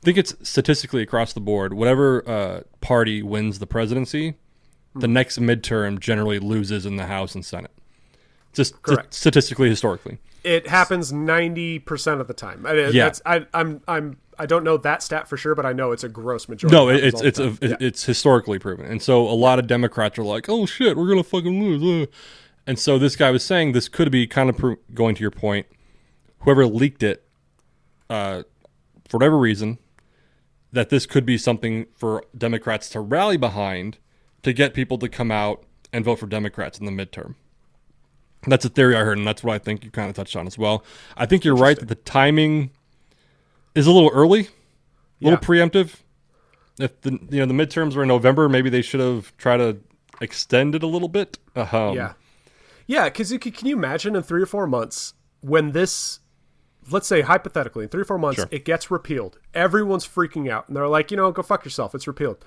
think it's statistically across the board, whatever party wins the presidency, the next midterm generally loses in the House and Senate. Just statistically, historically, it happens 90% of the time. I don't know that stat for sure, but I know it's a gross majority. No, it's historically proven, and so a lot of Democrats are like, "Oh shit, we're gonna fucking lose." And so this guy was saying this could be kind of going to your point. Whoever leaked it, for whatever reason, that this could be something for Democrats to rally behind to get people to come out and vote for Democrats in the midterm. That's a theory I heard, and that's what I think you kind of touched on as well. I think you're right that the timing is a little early, a little preemptive. If the midterms were in November, maybe they should have tried to extend it a little bit. Yeah, because can you imagine in 3 or 4 months when this, let's say hypothetically, in 3 or 4 months, it gets repealed. Everyone's freaking out. And they're like, go fuck yourself. It's repealed.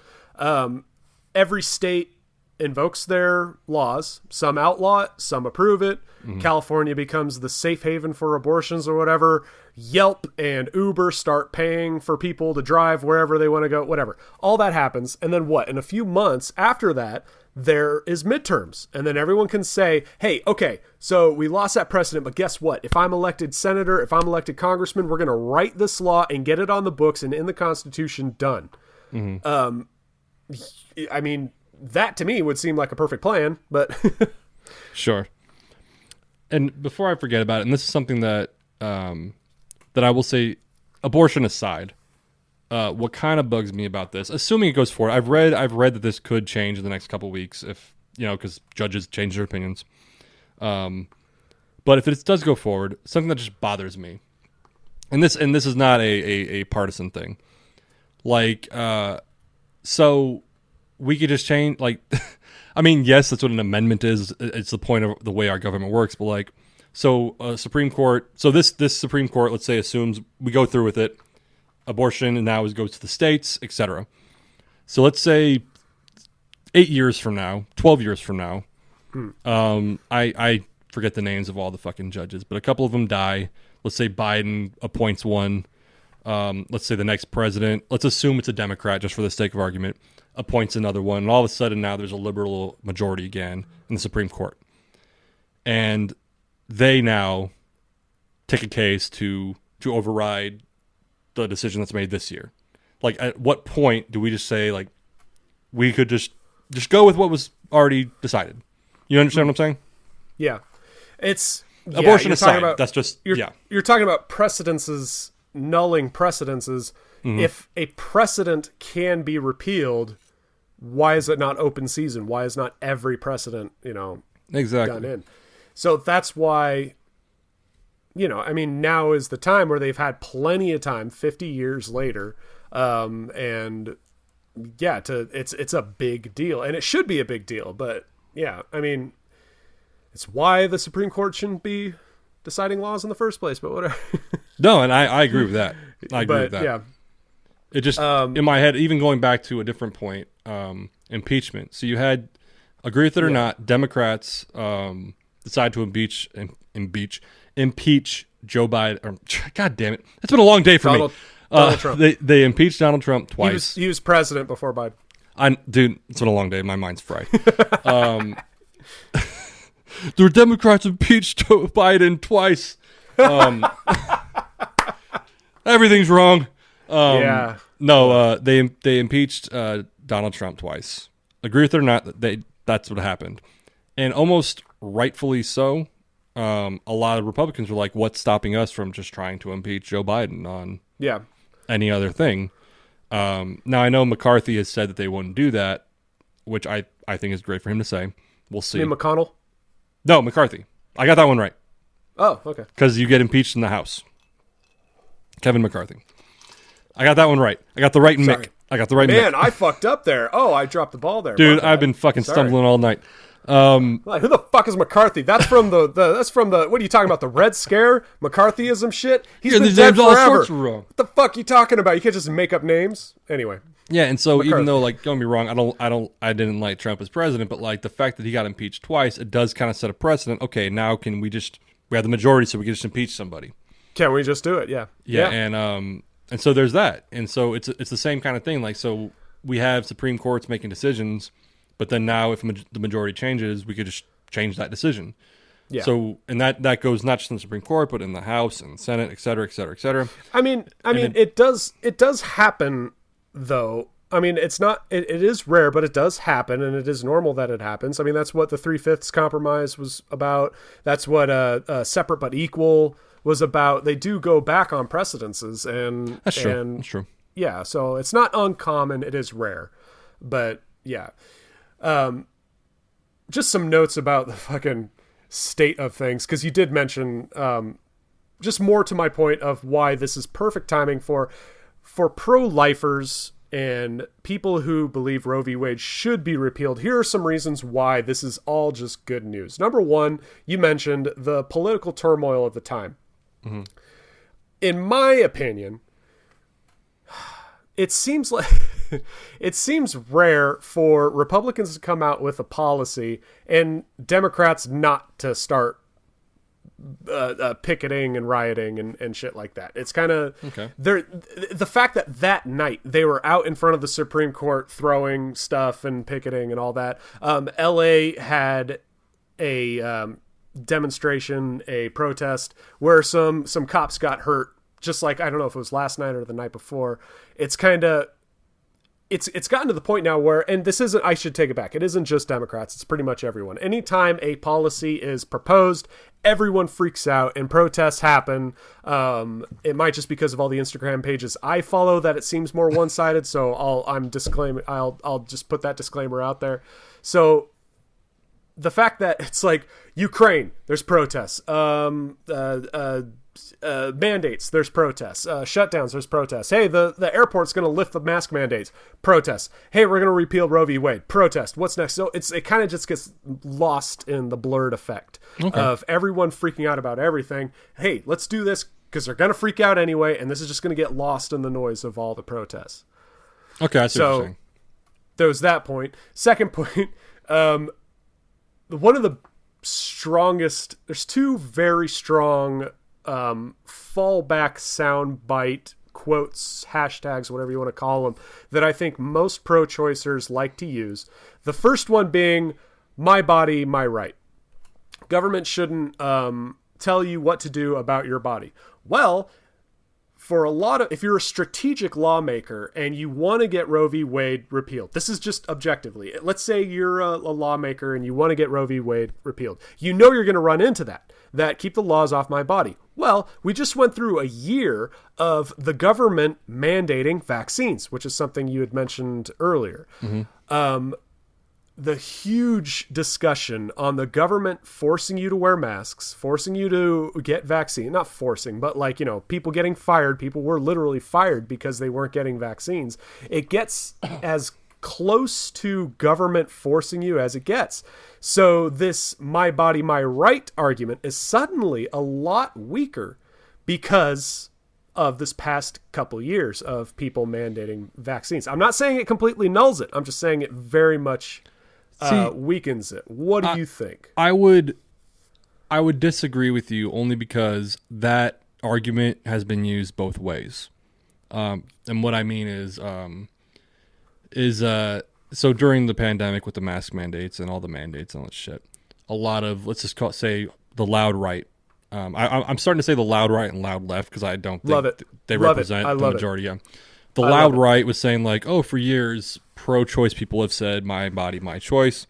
Every state invokes their laws. Some outlaw it. Some approve it. Mm-hmm. California becomes the safe haven for abortions or whatever. Yelp and Uber start paying for people to drive wherever they want to go, whatever. All that happens. And then what? In a few months after that, there is midterms, and then everyone can say, hey, okay, so we lost that precedent, but guess what? If I'm elected senator, if I'm elected congressman, we're going to write this law and get it on the books and in the Constitution, done. Mm-hmm. That to me would seem like a perfect plan, but... Sure. And before I forget about it, and this is something that that I will say, abortion aside, what kind of bugs me about this, assuming it goes forward, I've read that this could change in the next couple of weeks if, because judges change their opinions. But if it does go forward, something that just bothers me, and this is not a partisan thing, so we could just change, I mean, yes, that's what an amendment is. It's the point of the way our government works. But like, so Supreme Court. So this Supreme Court, let's say, assumes we go through with it. Abortion and now goes to the states, etc. So let's say 8 years from now, 12 years from now, I forget the names of all the fucking judges, but a couple of them die. Let's say Biden appoints one. Let's say the next president, let's assume it's a Democrat just for the sake of argument, appoints another one. And all of a sudden now there's a liberal majority again in the Supreme Court. And they now take a case to override the decision that's made this year. Like, at what point do we just say, like, we could just go with what was already decided? You understand what I'm saying? Yeah. It's abortion aside. That's just You're talking about precedences, nulling precedences. Mm-hmm. If a precedent can be repealed, why is it not open season? Why is not every precedent, exactly done in? So that's why, I mean, now is the time where they've had plenty of time, 50 years later, and yeah, it's a big deal, and it should be a big deal. But yeah, I mean, it's why the Supreme Court shouldn't be deciding laws in the first place. But whatever. No, and I agree with that. I agree with that. Yeah, it just in my head, even going back to a different point, impeachment. So you had, agree with it or not, Democrats decide to impeach Joe Biden. Or, God damn it! It's been a long day for me. Donald Trump. They impeached Donald Trump twice. He was president before Biden. Dude, it's been a long day. My mind's fried. The Democrats impeached Joe Biden twice. Everything's wrong. No, they impeached Donald Trump twice. Agree with it or not, that's what happened. And almost rightfully so, a lot of Republicans were like, what's stopping us from just trying to impeach Joe Biden on any other thing? Now, I know McCarthy has said that they wouldn't do that, which I think is great for him to say. We'll see. You mean McConnell? No, McCarthy. I got that one right. Oh, okay. Because you get impeached in the House. Kevin McCarthy. I got that one right. I got the right Mick. I got the right Man, Mick. I fucked up there. Oh, I dropped the ball there. Dude, I've been fucking stumbling all night. Like, who the fuck is McCarthy? That's from the what are you talking about? The Red Scare? McCarthyism shit? He's been dead forever. What the fuck are you talking about? You can't just make up names. Anyway. Yeah, and so McCarthy. Even though, like, don't get me wrong, I didn't like Trump as president, but like the fact that he got impeached twice, it does kind of set a precedent. Okay, now can we have the majority, so we can just impeach somebody. Can we just do it? Yeah. Yeah, and so there's that. And so it's the same kind of thing. Like, so we have Supreme Courts making decisions, but then now if the majority changes, we could just change that decision. Yeah. So, and that goes not just in the Supreme Court, but in the House and Senate, et cetera, et cetera, et cetera. I mean, it does happen, though. I mean, it's not. It is rare, but it does happen, and it is normal that it happens. I mean, that's what the 3/5 compromise was about. That's what separate but equal was about. They do go back on precedences, and that's true. That's true. Yeah, so it's not uncommon. It is rare, but yeah. Just some notes about the fucking state of things, because you did mention just more to my point of why this is perfect timing for pro-lifers and people who believe Roe v. Wade should be repealed. Here are some reasons why this is all just good news. Number one, you mentioned the political turmoil of the time. Mm-hmm. In my opinion, it seems rare for Republicans to come out with a policy and Democrats not to start picketing and rioting and shit like that. It's kind of the fact that night they were out in front of the Supreme Court throwing stuff and picketing and all that. LA had a demonstration, a protest where some cops got hurt. Just like, I don't know if it was last night or the night before. It's kind of, it's gotten to the point now where, and this isn't, I should take it back. It isn't just Democrats. It's pretty much everyone. Anytime a policy is proposed, everyone freaks out and protests happen. It might just because of all the Instagram pages I follow that it seems more one-sided. So I'll just put that disclaimer out there. So the fact that it's like Ukraine, there's protests, mandates, there's protests. Shutdowns, there's protests. Hey, the airport's going to lift the mask mandates. Protests. Hey, we're going to repeal Roe v. Wade. Protest. What's next? So it kind of just gets lost in the blurred effect of everyone freaking out about everything. Hey, let's do this because they're going to freak out anyway, and this is just going to get lost in the noise of all the protests. Okay, I see what you're saying. There was that point. Second point, one of the strongest, there's two very strong fallback soundbite quotes, hashtags, whatever you want to call them, that I think most pro-choicers like to use. The first one being, my body, my right. Government shouldn't tell you what to do about your body. Well, for if you're a strategic lawmaker and you want to get Roe v. Wade repealed, this is just objectively. Let's say you're a lawmaker and you want to get Roe v. Wade repealed. You know you're going to run into that keep the laws off my body. Well, we just went through a year of the government mandating vaccines, which is something you had mentioned earlier. The huge discussion on the government forcing you to wear masks, forcing you to get vaccine, not forcing, but people getting fired. People were literally fired because they weren't getting vaccines. It gets as close to government forcing you as it gets. So this my body, my right argument is suddenly a lot weaker because of this past couple years of people mandating vaccines. I'm not saying it completely nulls it. I'm just saying it very much weakens it. What do you think? I would disagree with you only because that argument has been used both ways. And what I mean is so during the pandemic with the mask mandates and all the mandates and all that shit, a lot of, let's just say the loud right. I'm starting to say the loud right and loud left because I don't think they represent the majority. Yeah. The loud right was saying for years, pro-choice people have said my body, my choice.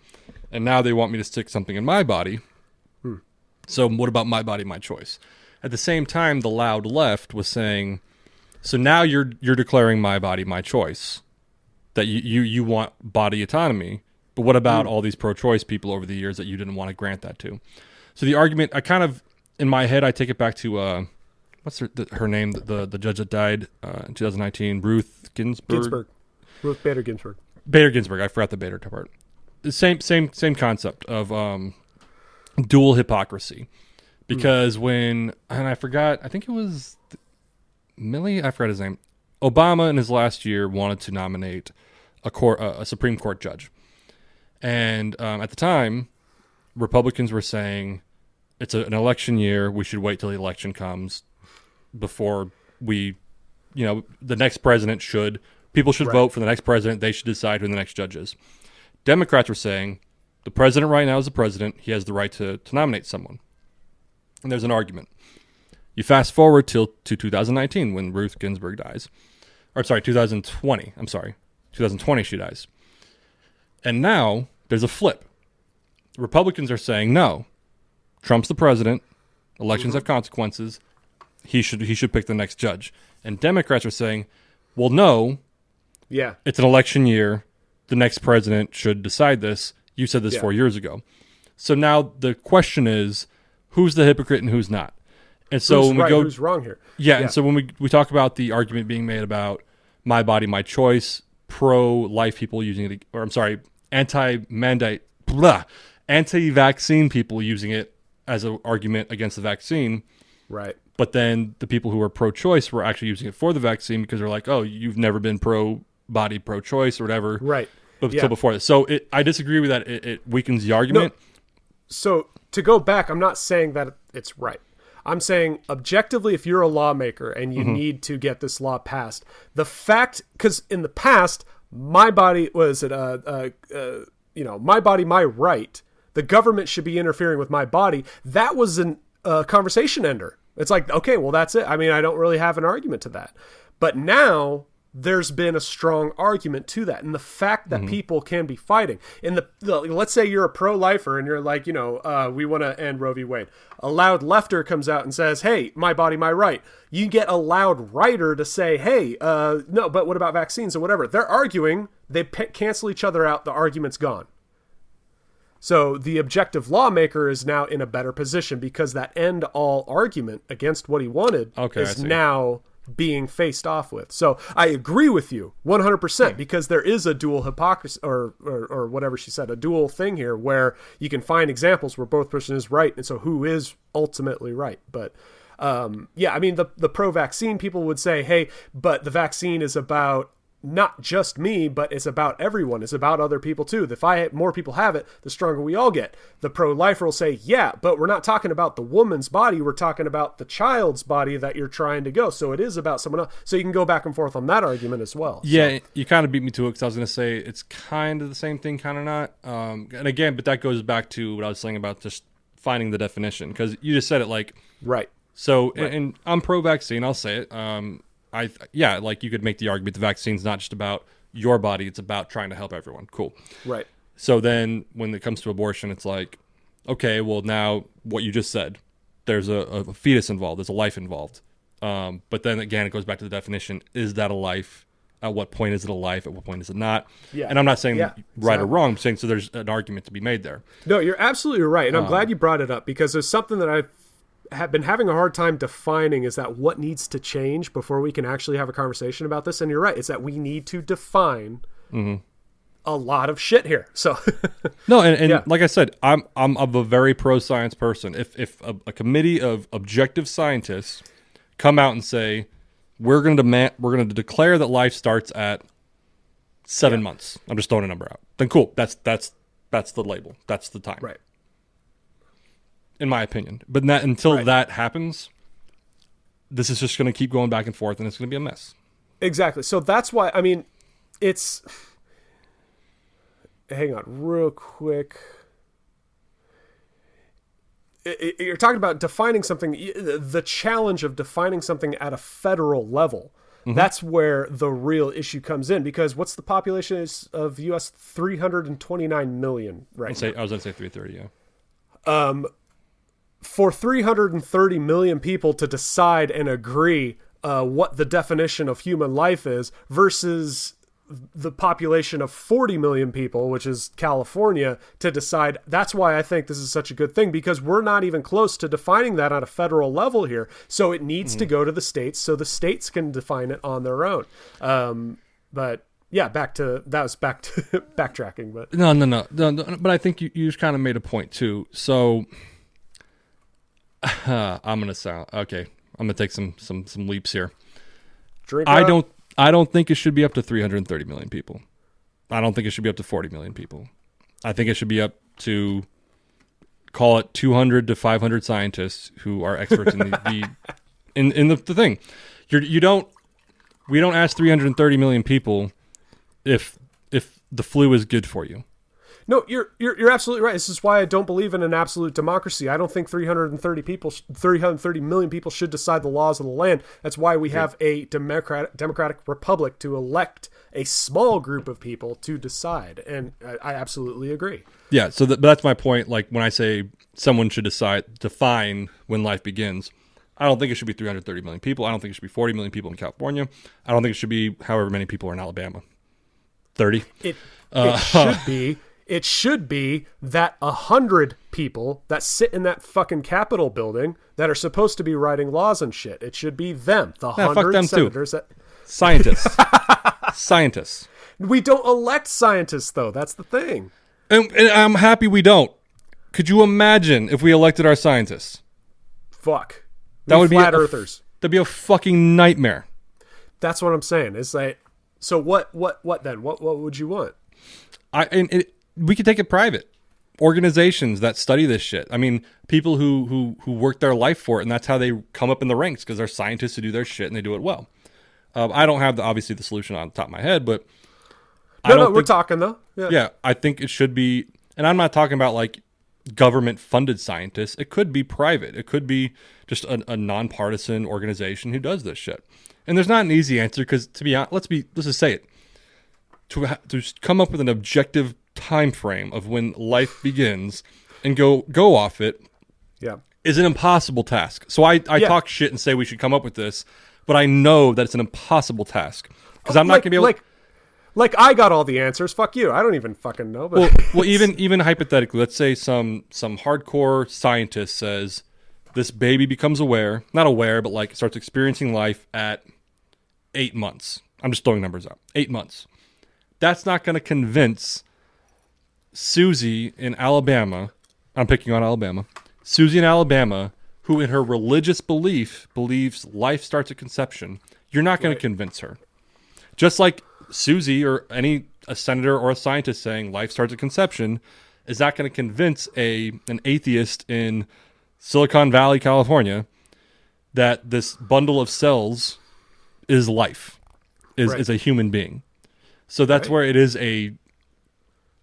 And now they want me to stick something in my body. So what about my body, my choice? At the same time, the loud left was saying, so now you're declaring my body, my choice, that you want body autonomy. But what about all these pro-choice people over the years that you didn't want to grant that to? So the argument, I kind of, in my head, I take it back to, what's her name? The judge that died in 2019, Ruth Ginsburg. Ruth Bader Ginsburg. Bader Ginsburg. I forgot the Bader part. The same concept of dual hypocrisy. Because and I forgot, I think it was Millie, I forgot his name. Obama in his last year wanted to nominate a Supreme Court judge. And at the time, Republicans were saying it's an election year. We should wait till the election comes before the next president people should vote for the next president. They should decide who the next judge is. Democrats were saying the president right now is the president. He has the right to nominate someone. And there's an argument. You fast forward to 2019 when Ruth Ginsburg dies. Or 2020. 2020 she dies. And now there's a flip. Republicans are saying, no, Trump's the president. Elections have consequences. He should pick the next judge. And Democrats are saying, well, no. Yeah. It's an election year. The next president should decide this. You said this 4 years ago. So now the question is, who's the hypocrite and who's not? And so who's wrong here? Yeah, and so when we talk about the argument being made about my body, my choice, pro-life people using it, or I'm sorry, anti-vaccine people using it as an argument against the vaccine. Right. But then the people who are pro-choice were actually using it for the vaccine because they're like, oh, you've never been pro-body, pro-choice or whatever. Right. So before this. So I disagree with that. It weakens the argument. No. So to go back, I'm not saying that it's right. I'm saying objectively, if you're a lawmaker and you need to get this law passed, the fact, because in the past, my body was my body, my right. The government should be interfering with my body. That was a conversation ender. It's like, okay, well, that's it. I mean, I don't really have an argument to that. But now there's been a strong argument to that. And the fact that people can be fighting in let's say you're a pro-lifer and you're like, we want to end Roe v. Wade. A loud lefter comes out and says, hey, my body, my right. You get a loud righter to say, hey, no, but what about vaccines or whatever? They're arguing. They cancel each other out. The argument's gone. So the objective lawmaker is now in a better position because that end all argument against what he wanted is now being faced off with. So I agree with you 100% because there is a dual hypocrisy or whatever she said, a dual thing here where you can find examples where both person is right. And so who is ultimately right? But yeah, I mean, the pro-vaccine people would say, hey, but the vaccine is about not just me, but it's about everyone. It's about other people too. If more people have it, the stronger we all get. The pro-lifer will say, yeah, but we're not talking about the woman's body. We're talking about the child's body that you're trying to go. So it is about someone else. So you can go back and forth on that argument as well. Yeah, so. You kind of beat me to it because I was going to say it's kind of the same thing, kind of not. And again, but that goes back to what I was saying about just finding the definition because you just said it like... Right. So, right. And I'm pro-vaccine, I'll say it. Like you could make the argument the vaccine's not just about your body, it's about trying to help everyone. Cool. Right. So then when it comes to abortion, it's like, okay, well now what you just said, there's a fetus involved, there's a life involved. But then again, it goes back to the definition, is that a life? At what point is it a life? At what point is it not? Yeah. And I'm not saying right or wrong, I'm saying so there's an argument to be made there. No, you're absolutely right. And I'm glad you brought it up because there's something that I've been having a hard time defining is that what needs to change before we can actually have a conversation about this. And you're right. It's that we need to define a lot of shit here. So no. And like I said, I'm a very pro-science person. If a committee of objective scientists come out and say, we're going to declare that life starts at 7 months. I'm just throwing a number out. Then cool. That's the label. That's the time. Right. In my opinion. But until that happens, this is just going to keep going back and forth, and it's going to be a mess. Exactly. So that's why, I mean, it's... Hang on real quick. You're talking about defining something, the challenge of defining something at a federal level. Mm-hmm. That's where the real issue comes in, because what's the population of the U.S.? 329 million right now. I was going to say 330, yeah. For 330 million people to decide and agree what the definition of human life is versus the population of 40 million people, which is California, to decide. That's why I think this is such a good thing, because we're not even close to defining that on a federal level here. So it needs to go to the states so the states can define it on their own. But yeah, backtracking. But no. But I think you just kind of made a point too. So I'm gonna take some leaps here. I don't think it should be up to 330 million people. I don't think it should be up to 40 million people. I think it should be up to, call it 200 to 500 scientists who are experts in the thing. We don't ask 330 million people if the flu is good for you. No, you're absolutely right. This is why I don't believe in an absolute democracy. I don't think 330 million people should decide the laws of the land. That's why we have a democratic republic to elect a small group of people to decide. And I absolutely agree. Yeah, so that's my point. Like when I say someone should define when life begins, I don't think it should be 330 million people. I don't think it should be 40 million people in California. I don't think it should be however many people are in Alabama. 30. It should be. It should be that 100 people that sit in that fucking Capitol building that are supposed to be writing laws and shit. It should be them. The 100 senators. Scientists. Scientists. We don't elect scientists, though. That's the thing. And I'm happy we don't. Could you imagine if we elected our scientists? Fuck. That would be flat earthers. That'd be a fucking nightmare. That's what I'm saying. It's like, so what then? What would you want? We could take it private. Organizations that study this shit. I mean, people who work their life for it, and that's how they come up in the ranks, because they're scientists who do their shit and they do it well. I don't have obviously the solution on the top of my head, but we're talking though. Yeah, I think it should be, and I'm not talking about like government funded scientists. It could be private. It could be just a nonpartisan organization who does this shit. And there's not an easy answer, because to be honest, let's just say it. To come up with an objective time frame of when life begins and go off it is an impossible task. So I talk shit and say we should come up with this, but I know that it's an impossible task, because I'm not going to be able Like, I got all the answers. Fuck you. I don't even fucking know. But well, even hypothetically, let's say some hardcore scientist says this baby becomes not aware, but like starts experiencing life at 8 months. I'm just throwing numbers out. 8 months. That's not going to convince Susie in Alabama. I'm picking on Alabama. Susie in Alabama, who in her religious belief believes life starts at conception. You're not going to convince her. Just like Susie or a senator or a scientist saying life starts at conception is not going to convince an atheist in Silicon Valley, California, that this bundle of cells is life, is a human being. So that's where it is an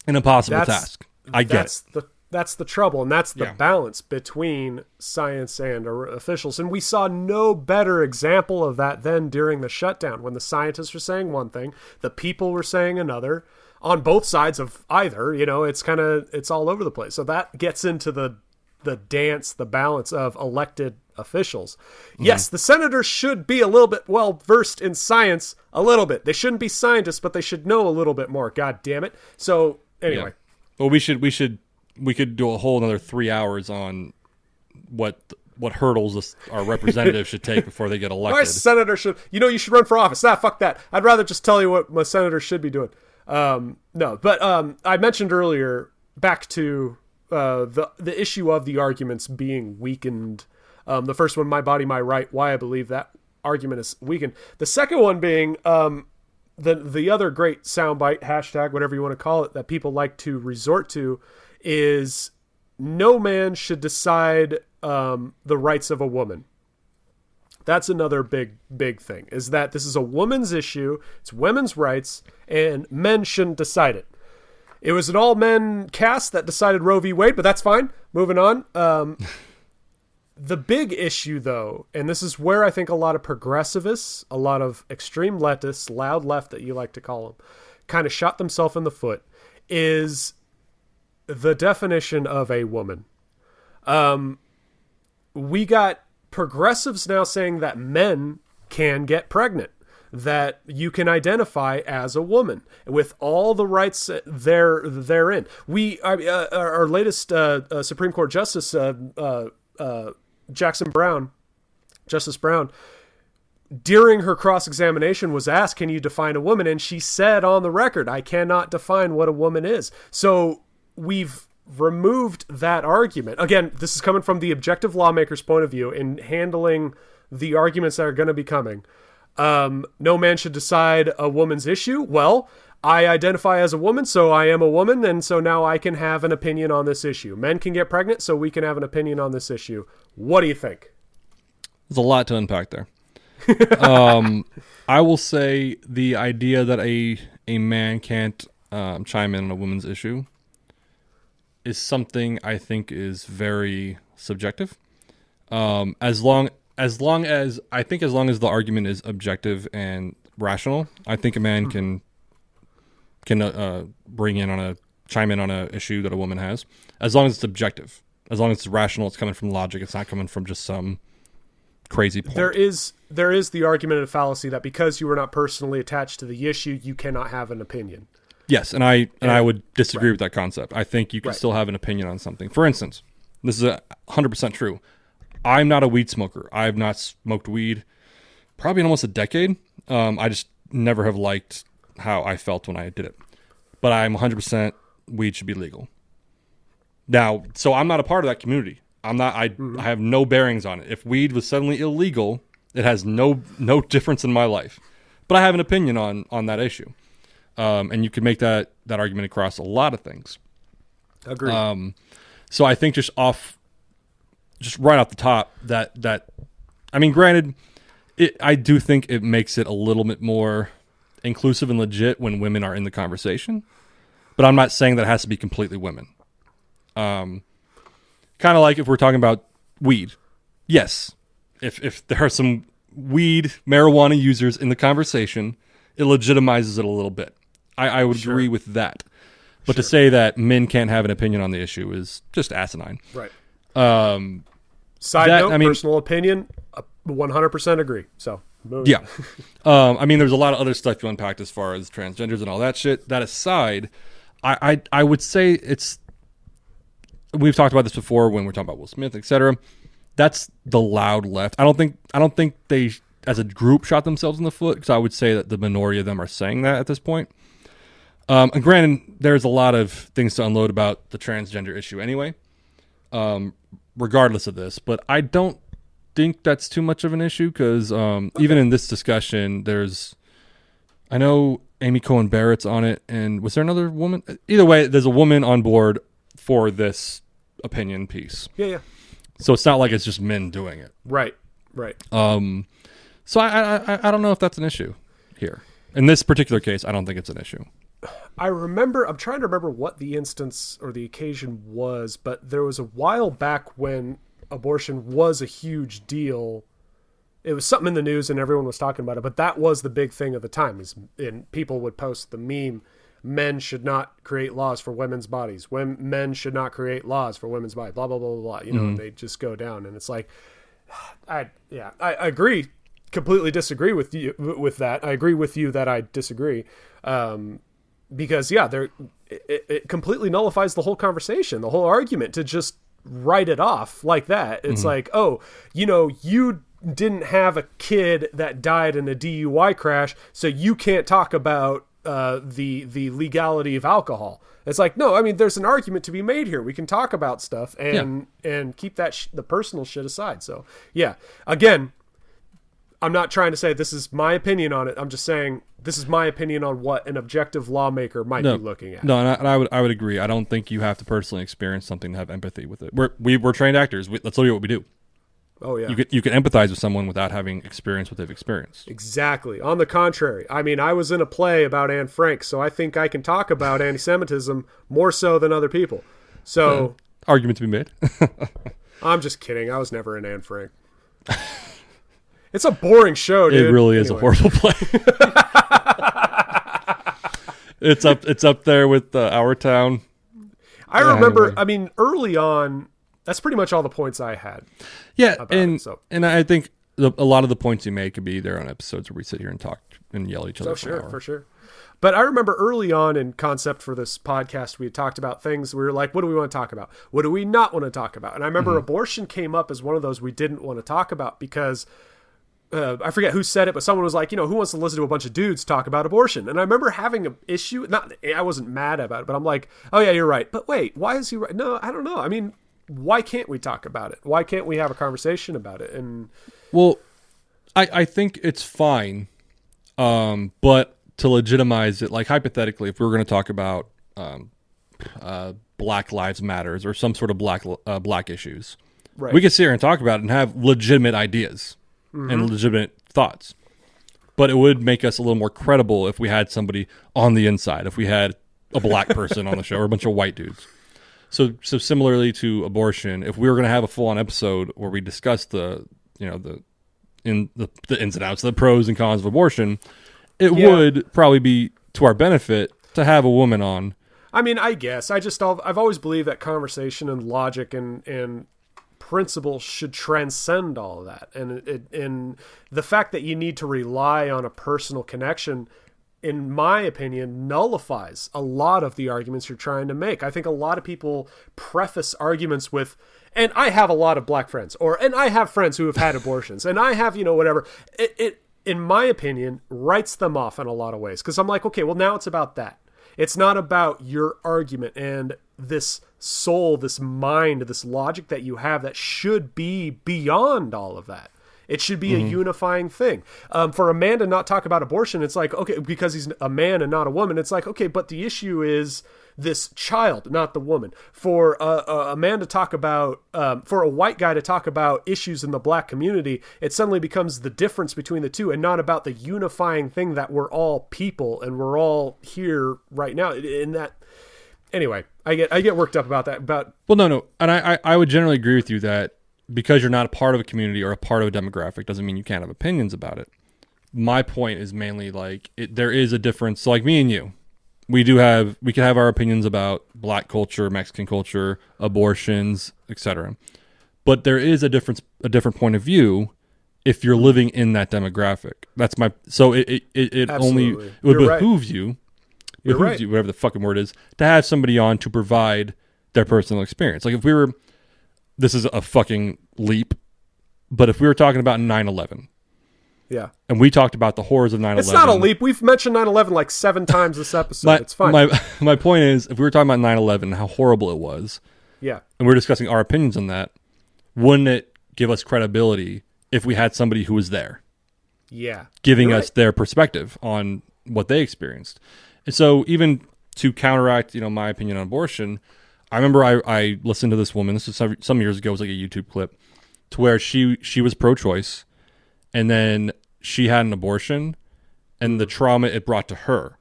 impossible task. I get it. That's the trouble, and that's the balance between science and officials. And we saw no better example of that than during the shutdown, when the scientists were saying one thing, the people were saying another, on both sides of either. It's all over the place. So that gets into the dance, the balance of elected officials. Yes, the senators should be a little bit well versed in science, a little bit. They shouldn't be scientists, but they should know a little bit more. God damn it. So anyway. Well, we could do a whole another 3 hours on what hurdles our representatives should take before they get elected. My senator should, you should run for office. Fuck that. I'd rather just tell you what my senator should be doing. I mentioned earlier, back to the issue of the arguments being weakened. The first one, my body, my right, why I believe that argument is weakened. The second one being the other great soundbite, hashtag, whatever you want to call it, that people like to resort to, is no man should decide the rights of a woman. That's another big thing, is that this is a woman's issue, it's women's rights, and men shouldn't decide it. It was an all-men cast that decided Roe v. Wade, but that's fine. Moving on. The big issue, though, and this is where I think a lot of progressivists, a lot of extreme leftists, loud left that you like to call them, kind of shot themselves in the foot, is the definition of a woman. We got progressives now saying that men can get pregnant, that you can identify as a woman with all the rights therein. Our latest Supreme Court Justice, Justice Brown, during her cross-examination was asked, can you define a woman? And she said on the record, I cannot define what a woman is. So we've removed that argument. Again, this is coming from the objective lawmaker's point of view in handling the arguments that are going to be coming. No man should decide a woman's issue. Well, I identify as a woman, so I am a woman, and so now I can have an opinion on this issue. Men can get pregnant, so we can have an opinion on this issue. What do you think? There's a lot to unpack there. I will say the idea that a man can't chime in on a woman's issue is something I think is very subjective. As long as the argument is objective and rational, I think a man can chime in on a issue that a woman has, as long as it's objective, as long as it's rational, it's coming from logic, it's not coming from just some crazy point. There is the argument of fallacy that because you were not personally attached to the issue, you cannot have an opinion. Yes, and I would disagree with that concept. I think you can still have an opinion on something. For instance, this is 100% true. I'm not a weed smoker. I have not smoked weed probably in almost a decade. I just never have liked how I felt when I did it. But I'm 100% weed should be legal. Now, so I'm not a part of that community. I have no bearings on it. If weed was suddenly illegal, it has no difference in my life. But I have an opinion on that issue. And you could make that argument across a lot of things. Agreed. So I think just right off the top that I mean, granted, I do think it makes it a little bit more inclusive and legit when women are in the conversation, but I'm not saying that it has to be completely women. Kind of like if we're talking about weed. Yes, if there are some marijuana users in the conversation, it legitimizes it a little bit. I would agree with that. But to say that men can't have an opinion on the issue is just asinine. Right. Side note, personal opinion, 100% agree. So Yeah. I mean, there's a lot of other stuff you unpacked as far as transgenders and all that shit. That aside, I would say we've talked about this before when we're talking about Will Smith, etc. That's the loud left. I don't think they as a group shot themselves in the foot, because I would say that the minority of them are saying that at this point. And granted, there's a lot of things to unload about the transgender issue anyway, regardless of this. But I don't think that's too much of an issue, because even in this discussion, I know Amy Cohen Barrett's on it, and was there another woman? Either way, there's a woman on board for this opinion piece. Yeah. So it's not like it's just men doing it. Right. So I don't know if that's an issue here. In this particular case, I don't think it's an issue. I'm trying to remember what the instance or the occasion was, but there was a while back when abortion was a huge deal. It was something in the news and everyone was talking about it, but that was the big thing at the time. And people would post the meme, men should not create laws for women's bodies. Men should not create laws for women's bodies, blah, blah, blah, blah, blah. And they just go down. And it's like, I agree. Completely disagree with you with that. I agree with you that I disagree. Because it completely nullifies the whole conversation, the whole argument, to just write it off like that. It's like, oh, you didn't have a kid that died in a DUI crash, so you can't talk about the legality of alcohol. It's like, no, I mean, there's an argument to be made here. We can talk about stuff and keep that the personal shit aside. So yeah, again, I'm not trying to say this is my opinion on it. I'm just saying this is my opinion on what an objective lawmaker might be looking at. No, and I would agree. I don't think you have to personally experience something to have empathy with it. We're trained actors. That's literally what we do. Oh yeah. You can empathize with someone without having experienced what they've experienced. Exactly. On the contrary, I mean, I was in a play about Anne Frank, so I think I can talk about anti-Semitism more so than other people. So argument to be made. I'm just kidding. I was never in Anne Frank. It's a boring show, dude. It really is a horrible play. It's up there with Our Town. I remember. Anyway. I mean, early on, that's pretty much all the points I had. Yeah, and I think a lot of the points you make could be there on episodes where we sit here and talk and yell at each other. For sure. But I remember early on in concept for this podcast, we had talked about things. We were like, what do we want to talk about? What do we not want to talk about? And I remember abortion came up as one of those we didn't want to talk about because I forget who said it, but someone was like, who wants to listen to a bunch of dudes talk about abortion? And I remember having an issue. I wasn't mad about it, but I'm like, oh yeah, you're right. But wait, why is he right? No, I don't know. I mean, why can't we talk about it? Why can't we have a conversation about it? And well, I think it's fine. But to legitimize it, like hypothetically, if we were going to talk about Black Lives Matters or some sort of black issues, right, we could sit here and talk about it and have legitimate ideas and legitimate thoughts. But it would make us a little more credible if we had somebody on the inside, if we had a black person on the show or a bunch of white dudes. So similarly to abortion, if we were going to have a full-on episode where we discuss the ins and outs, the pros and cons of abortion, it would probably be to our benefit to have a woman on. I mean, I guess I've always believed that conversation and logic and principle should transcend all of that, and the fact that you need to rely on a personal connection, in my opinion, nullifies a lot of the arguments you're trying to make. I think a lot of people preface arguments with, and I have a lot of black friends, and I have friends who have had abortions, and I have, whatever. It in my opinion, writes them off in a lot of ways. Because I'm like, okay, well, now it's about that. It's not about your argument and this soul, this mind, this logic that you have that should be beyond all of that. It should be a unifying thing. For a man to not talk about abortion, it's like, okay, because he's a man and not a woman, it's like, okay, but the issue is this child, not the woman. For a man to talk about, for a white guy to talk about issues in the black community, it suddenly becomes the difference between the two and not about the unifying thing that we're all people and we're all here right now. In that, anyway, I get worked up about that. Well, no, and I would generally agree with you that because you're not a part of a community or a part of a demographic doesn't mean you can't have opinions about it. My point is mainly like there is a difference. So like me and you, we can have our opinions about black culture, Mexican culture, abortions, etc. But there is a different point of view if you're living in that demographic. That's my so it only it would behoove you. It behooves you, whatever the fucking word is, to have somebody on to provide their personal experience. Like if we were, this is a fucking leap, but if we were talking about 9/11, yeah, and we talked about the horrors of 9/11, it's not a leap. We've mentioned 9/11 like 7 times this episode. It's fine. My point is, if we were talking about 9/11, how horrible it was, yeah, and we're discussing our opinions on that, wouldn't it give us credibility if we had somebody who was there, yeah, giving us their perspective on what they experienced? And so even to counteract, my opinion on abortion, I remember I listened to this woman. This was some years ago. It was like a YouTube clip to where she was pro-choice, and then she had an abortion, and the trauma it brought to her,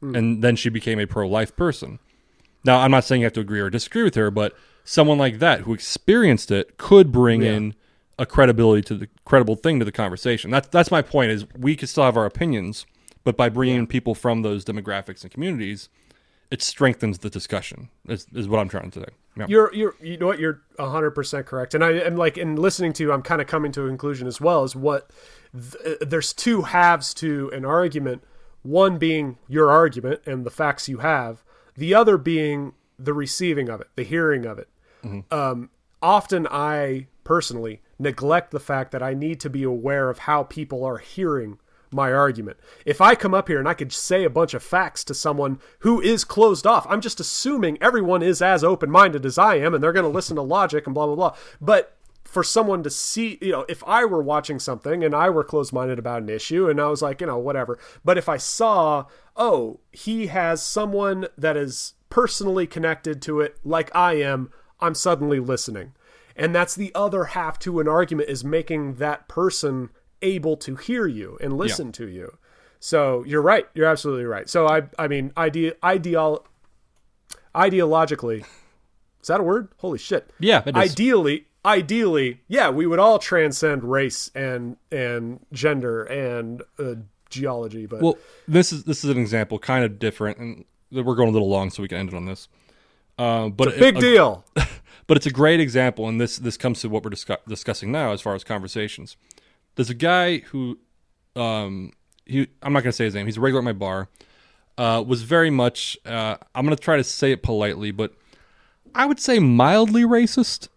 and then she became a pro-life person. Now, I'm not saying you have to agree or disagree with her, but someone like that who experienced it could bring in a credible thing to the conversation. That's my point. Is we could still have our opinions, but by bringing in people from those demographics and communities, it strengthens the discussion. Is what I'm trying to say. Yeah. You know what? You're 100% correct. And I'm like, in listening to you, I'm kind of coming to a conclusion as well. Is what there's two halves to an argument. One being your argument and the facts you have. The other being the receiving of it, the hearing of it. Mm-hmm. Often I personally neglect the fact that I need to be aware of how people are hearing my argument. If I come up here and I could say a bunch of facts to someone who is closed off, I'm just assuming everyone is as open-minded as I am and they're going to listen to logic and blah, blah, blah. But for someone to see, if I were watching something and I were closed-minded about an issue and I was like, whatever. But if I saw, he has someone that is personally connected to it like I am, I'm suddenly listening. And that's the other half to an argument, is making that person able to hear you and listen to you. So you're right. You're absolutely right. So I mean, ideologically, is that a word? Holy shit. Yeah, it is. Ideally, yeah, we would all transcend race and gender and geology. But this is an example, kind of different, and we're going a little long, so we can end it on this. But it's a big deal. But it's a great example, and this comes to what we're discussing now as far as conversations. There's a guy who, I'm not going to say his name. He's a regular at my bar. Was very much, I'm going to try to say it politely, but I would say mildly racist.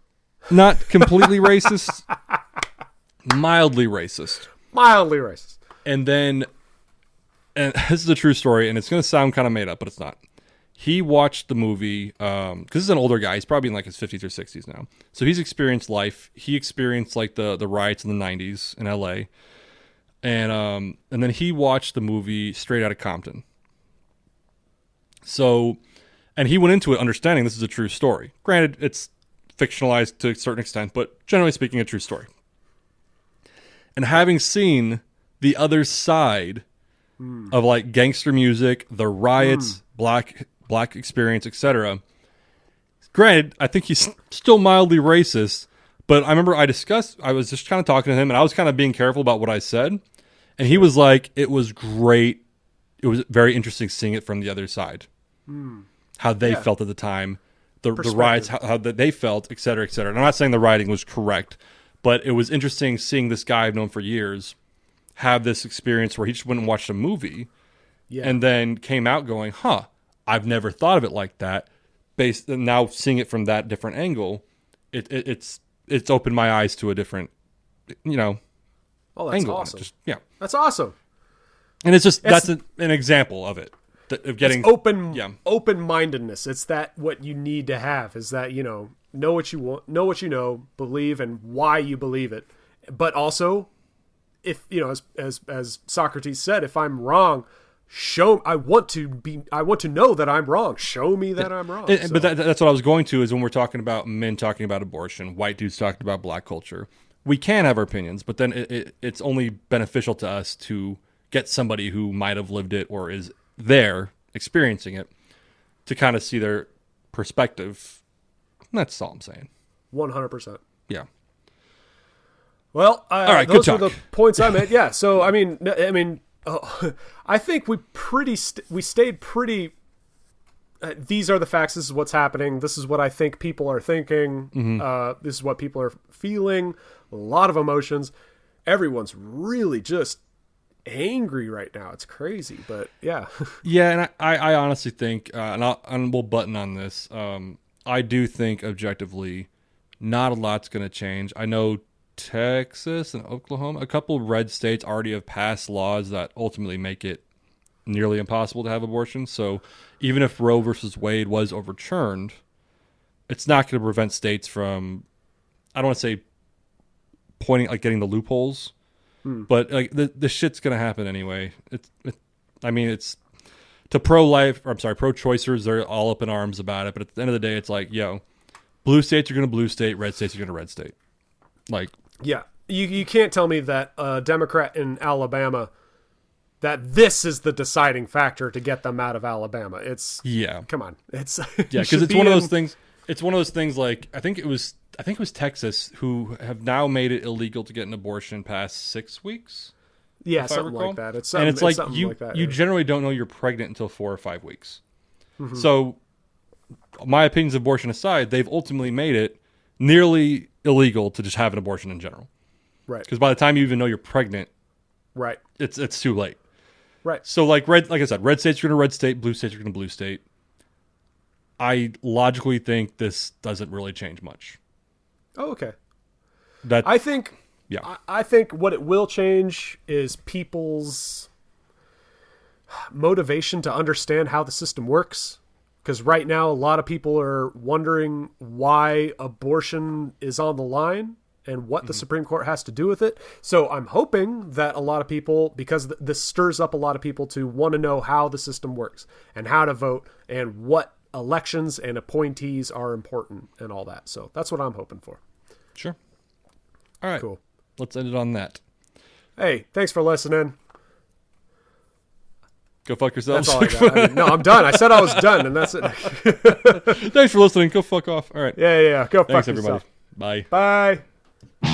Not completely racist. Mildly racist. Mildly racist. And this is a true story, and it's going to sound kind of made up, but it's not. He watched the movie, because this is an older guy. He's probably in like his 50s or 60s now. So he's experienced life. He experienced like the riots in the 90s in LA. And then he watched the movie Straight Outta Compton. So, and he went into it understanding this is a true story. Granted, it's fictionalized to a certain extent, but generally speaking, a true story. And having seen the other side of like gangster music, the riots, black experience, etc. Granted, I think he's still mildly racist, but I remember I was just kind of talking to him, and I was kind of being careful about what I said, and he was like, it was great. It was very interesting seeing it from the other side, how they felt at the time, the riots, how they felt, etc., etc. And I'm not saying the writing was correct, but it was interesting seeing this guy I've known for years have this experience where he just went and watched a movie, and then came out going, I've never thought of it like that. Now seeing it from that different angle, it's opened my eyes to a different, that's angle. Awesome. That's awesome. And that's an example of it. Of getting open-mindedness. It's that what you need to have is that, know what you want, know what you know, believe and why you believe it. But also, if, as Socrates said, if I'm wrong, I want to know that I'm wrong. Show me that I'm wrong. But that's what I was going to, is when we're talking about men talking about abortion, white dudes talking about black culture, we can have our opinions, but then it's only beneficial to us to get somebody who might have lived it or is there experiencing it to kind of see their perspective. That's all I'm saying. 100%. Yeah. Well, all right, those good were the points I made. Yeah. So I mean, I think we stayed pretty. These are the facts. This is what's happening. This is what I think people are thinking. This is what people are feeling. A lot of emotions. everyone's really just angry right now. It's crazy, but yeah. Yeah, and I honestly think, and we'll button on this. I do think objectively, not a lot's going to change. I know Texas and Oklahoma, a couple of red states already have passed laws that ultimately make it nearly impossible to have abortion. So even if Roe versus Wade was overturned, it's not going to prevent states from, I don't want to say pointing, like getting the loopholes, but like the shit's going to happen anyway. It's to pro-choicers, they're all up in arms about it. But at the end of the day, it's like, blue states are going to blue state, red states are going to red state. Like, yeah, you can't tell me that a Democrat in Alabama, that this is the deciding factor to get them out of Alabama. It's come on, it's because it's one of those things. It's one of those things. Like I think it was Texas who have now made it illegal to get an abortion past 6 weeks. Yeah, something like that. It's like you generally don't know you're pregnant until 4 or 5 weeks. Mm-hmm. So, my opinions of abortion aside, they've ultimately made it nearly illegal to just have an abortion in general. Right. Because by the time you even know you're pregnant, right, it's too late. Right. So like I said, red states are going to red state, blue states are going to blue state. I logically think this doesn't really change much. Oh, okay. I think what it will change is people's motivation to understand how the system works. Because right now, a lot of people are wondering why abortion is on the line and what the Supreme Court has to do with it. So I'm hoping that a lot of people, because this stirs up a lot of people to want to know how the system works and how to vote and what elections and appointees are important and all that. So that's what I'm hoping for. Sure. All right. Cool. Let's end it on that. Hey, thanks for listening. Go fuck yourselves. That's all I got. No, I'm done. I said I was done, and that's it. Thanks for listening. Go fuck off. All right. Yeah. Go fuck Thanks, yourself. everybody. Bye. Bye.